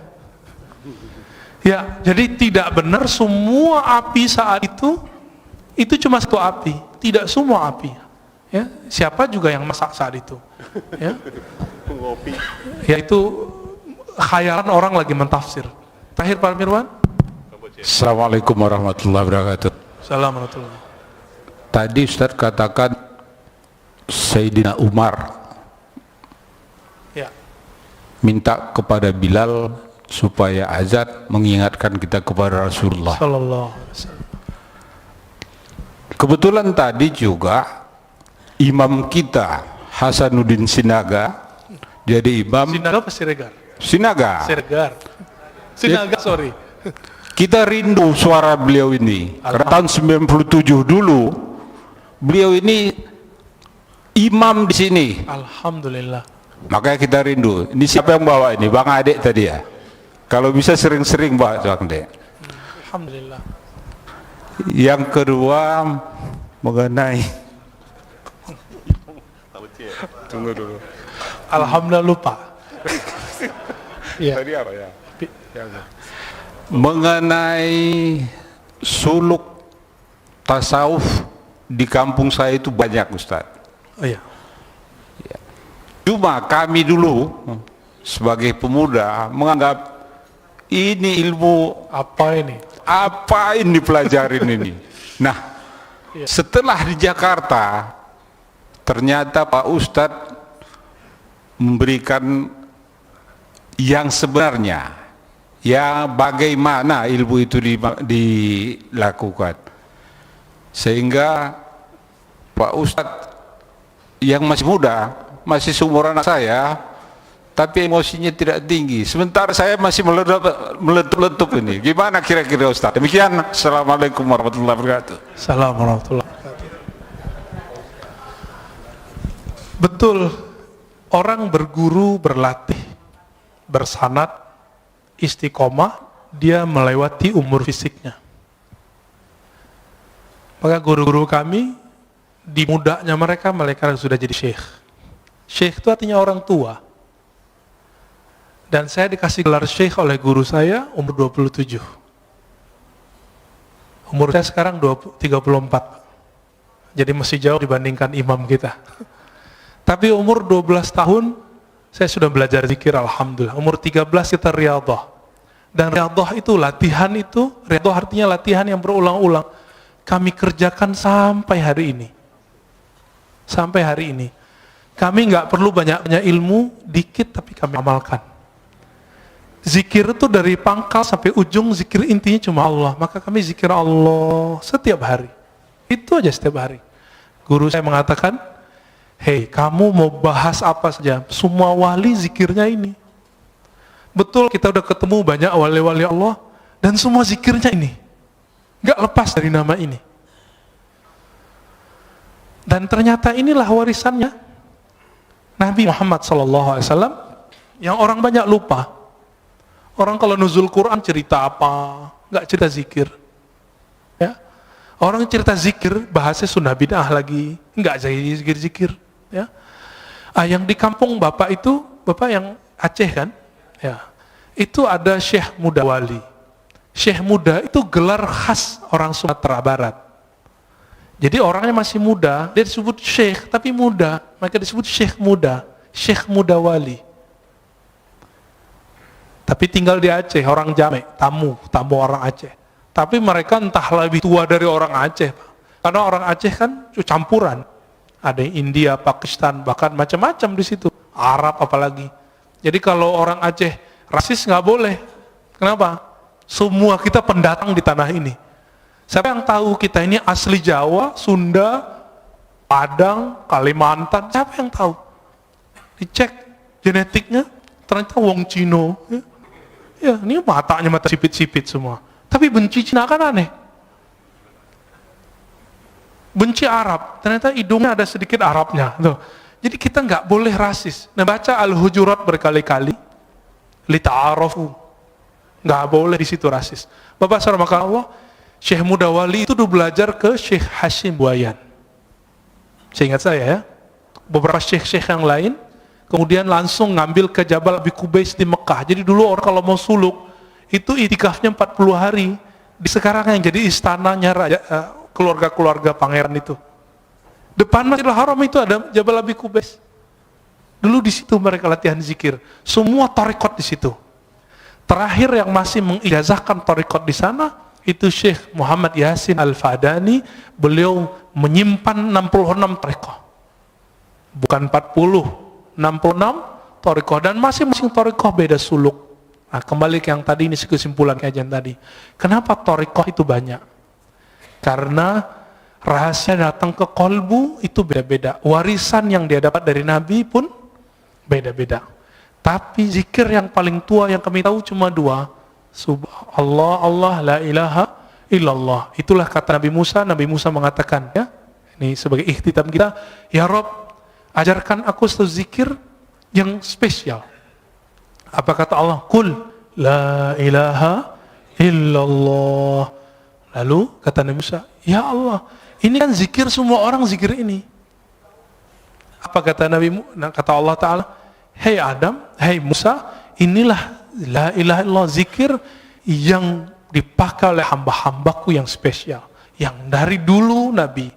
Ya, jadi tidak benar semua api saat itu cuma satu api, tidak semua api. Ya, siapa juga yang masak saat itu? Ya, ya itu khayalan orang lagi mentafsir. Terakhir Pak Mirwan. Assalamualaikum warahmatullahi wabarakatuh. Assalamualaikum. Tadi Ustaz katakan Sayyidina Umar Ya. minta kepada Bilal supaya azan mengingatkan kita kepada Rasulullah. Sallallahu alaihi wasallam. Kebetulan tadi juga imam kita Hasanuddin Sinaga jadi imam. Sinaga apa Siregar? Sinaga. Sinaga, sorry. Kita rindu suara beliau ini. Karena tahun 97 dulu beliau ini imam di sini. Alhamdulillah. Makanya kita rindu. Ini siapa yang bawa ini? Bang Adek tadi ya. Kalau bisa sering-sering bawa Bang Adek. Alhamdulillah. Yang kedua mengenai tunggu dulu. Alhamdulillah lupa. Iya. Tadi apa ya? mengenai suluk tasawuf di kampung saya itu banyak, Ustaz. Oh iya. Cuma kami dulu sebagai pemuda menganggap ini ilmu Apa ini? apa ini pelajarin ini. Nah, setelah di Jakarta ternyata Pak Ustadz memberikan yang sebenarnya, ya bagaimana ilmu itu dilakukan, sehingga Pak Ustadz yang masih muda, masih seumuran saya, tapi emosinya tidak tinggi, sementara saya masih meletup-letup ini. Gimana kira-kira Ustadz? Demikian. Assalamualaikum warahmatullahi wabarakatuh. Assalamualaikum warahmatullahi wabarakatuh. Betul, orang berguru, berlatih, bersanad, istiqomah, dia melewati umur fisiknya. Maka guru-guru kami, di mudanya mereka sudah jadi syekh. Syekh itu artinya orang tua. Dan saya dikasih gelar syekh oleh guru saya umur 27. Umur saya sekarang 34. Jadi masih jauh dibandingkan imam kita. Tapi umur 12 tahun saya sudah belajar zikir, alhamdulillah. Umur 13 kita riyadhah. Dan riyadhah itu latihan itu, riyadhah artinya latihan yang berulang-ulang. Kami kerjakan sampai hari ini. Sampai hari ini. Kami nggak perlu banyak-banyak ilmu, dikit tapi kami amalkan. Zikir itu dari pangkal sampai ujung, zikir intinya cuma Allah. Maka kami zikir Allah setiap hari. Itu aja setiap hari. Guru saya mengatakan, hei, kamu mau bahas apa saja, semua wali zikirnya ini. Betul, kita udah ketemu banyak wali-wali Allah, dan semua zikirnya ini. Gak lepas dari nama ini. Dan ternyata inilah warisannya Nabi Muhammad SAW, yang orang banyak lupa. Orang kalau nuzul Quran cerita apa, gak cerita zikir. Ya. Orang cerita zikir, bahasnya sunnah bid'ah lagi, gak jadi zikir-zikir. Ya. Yang di kampung bapak itu, bapak yang Aceh kan, ya, itu ada Syekh Muda Wali. Syekh Muda itu gelar khas orang Sumatera Barat. Jadi orangnya masih muda, dia disebut Syekh tapi muda, maka disebut Syekh Muda, Syekh Muda Wali. Tapi tinggal di Aceh, orang Jamek, tamu orang Aceh. Tapi mereka entah lebih tua dari orang Aceh, Pak. Karena orang Aceh kan campuran. Ada yang India, Pakistan, bahkan macam-macam di situ. Arab apalagi. Jadi kalau orang Aceh rasis nggak boleh. Kenapa? Semua kita pendatang di tanah ini. Siapa yang tahu kita ini asli Jawa, Sunda, Padang, Kalimantan? Siapa yang tahu? Dicek genetiknya, ternyata wong Cino. Ya, ini matanya mata sipit-sipit semua. Tapi benci Cina kan aneh. Benci Arab, ternyata hidungnya ada sedikit Arabnya. Tuh. Jadi kita nggak boleh rasis. Nah, baca Al-Hujurat berkali-kali, lita'arafu. Nggak boleh di situ rasis. Bapak saudara maka Allah, Syekh Muda Wali itu dulu belajar ke Syekh Hashim Buayan. Seingat saya ya, beberapa syekh-syekh yang lain, kemudian langsung ngambil ke Jabal Abi Qubais di Mekah. Jadi dulu orang kalau mau suluk, itu itikafnya 40 hari. Di sekarang yang jadi istananya raja, keluarga-keluarga pangeran itu. Depan Masjidil Haram itu ada Jabal Abi Qubais. Dulu di situ mereka latihan zikir. Semua tarekat di situ. Terakhir yang masih mengijazahkan tarekat di sana itu Syekh Muhammad Yasin Al-Fadani. Beliau menyimpan 66 tarekat. Bukan 40, 66 tarekat, dan masing-masing tarekat beda suluk. Nah, kembali ke yang tadi, ini kesimpulan kajian tadi. Kenapa tarekat itu banyak? Karena rahasia datang ke kolbu itu beda-beda. Warisan yang dia dapat dari Nabi pun beda-beda. Tapi zikir yang paling tua yang kami tahu cuma dua. Subhanallah, Allah, la ilaha illallah. Itulah kata Nabi Musa. Nabi Musa mengatakan, ya, ini sebagai ikhtitam kita, ya Rob, ajarkan aku satu zikir yang spesial. Apa kata Allah? Qul la ilaha illallah. Lalu kata Nabi Musa, ya Allah, ini kan zikir semua orang zikir ini. Apa kata kata Allah Ta'ala? Hei Adam, hei Musa, inilah la ilaha illallah, zikir yang dipakai oleh hamba-hambaku yang spesial, yang dari dulu Nabi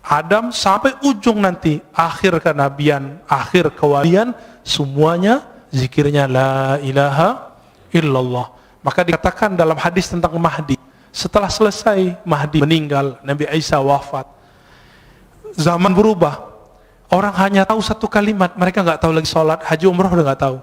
Adam sampai ujung nanti akhir kenabian, akhir kewalian, semuanya zikirnya la ilaha illallah. Maka dikatakan dalam hadis tentang Mahdi, setelah selesai Mahdi meninggal, Nabi Isa wafat, zaman berubah. Orang hanya tahu satu kalimat, mereka nggak tahu lagi sholat, haji, umrah udah nggak tahu.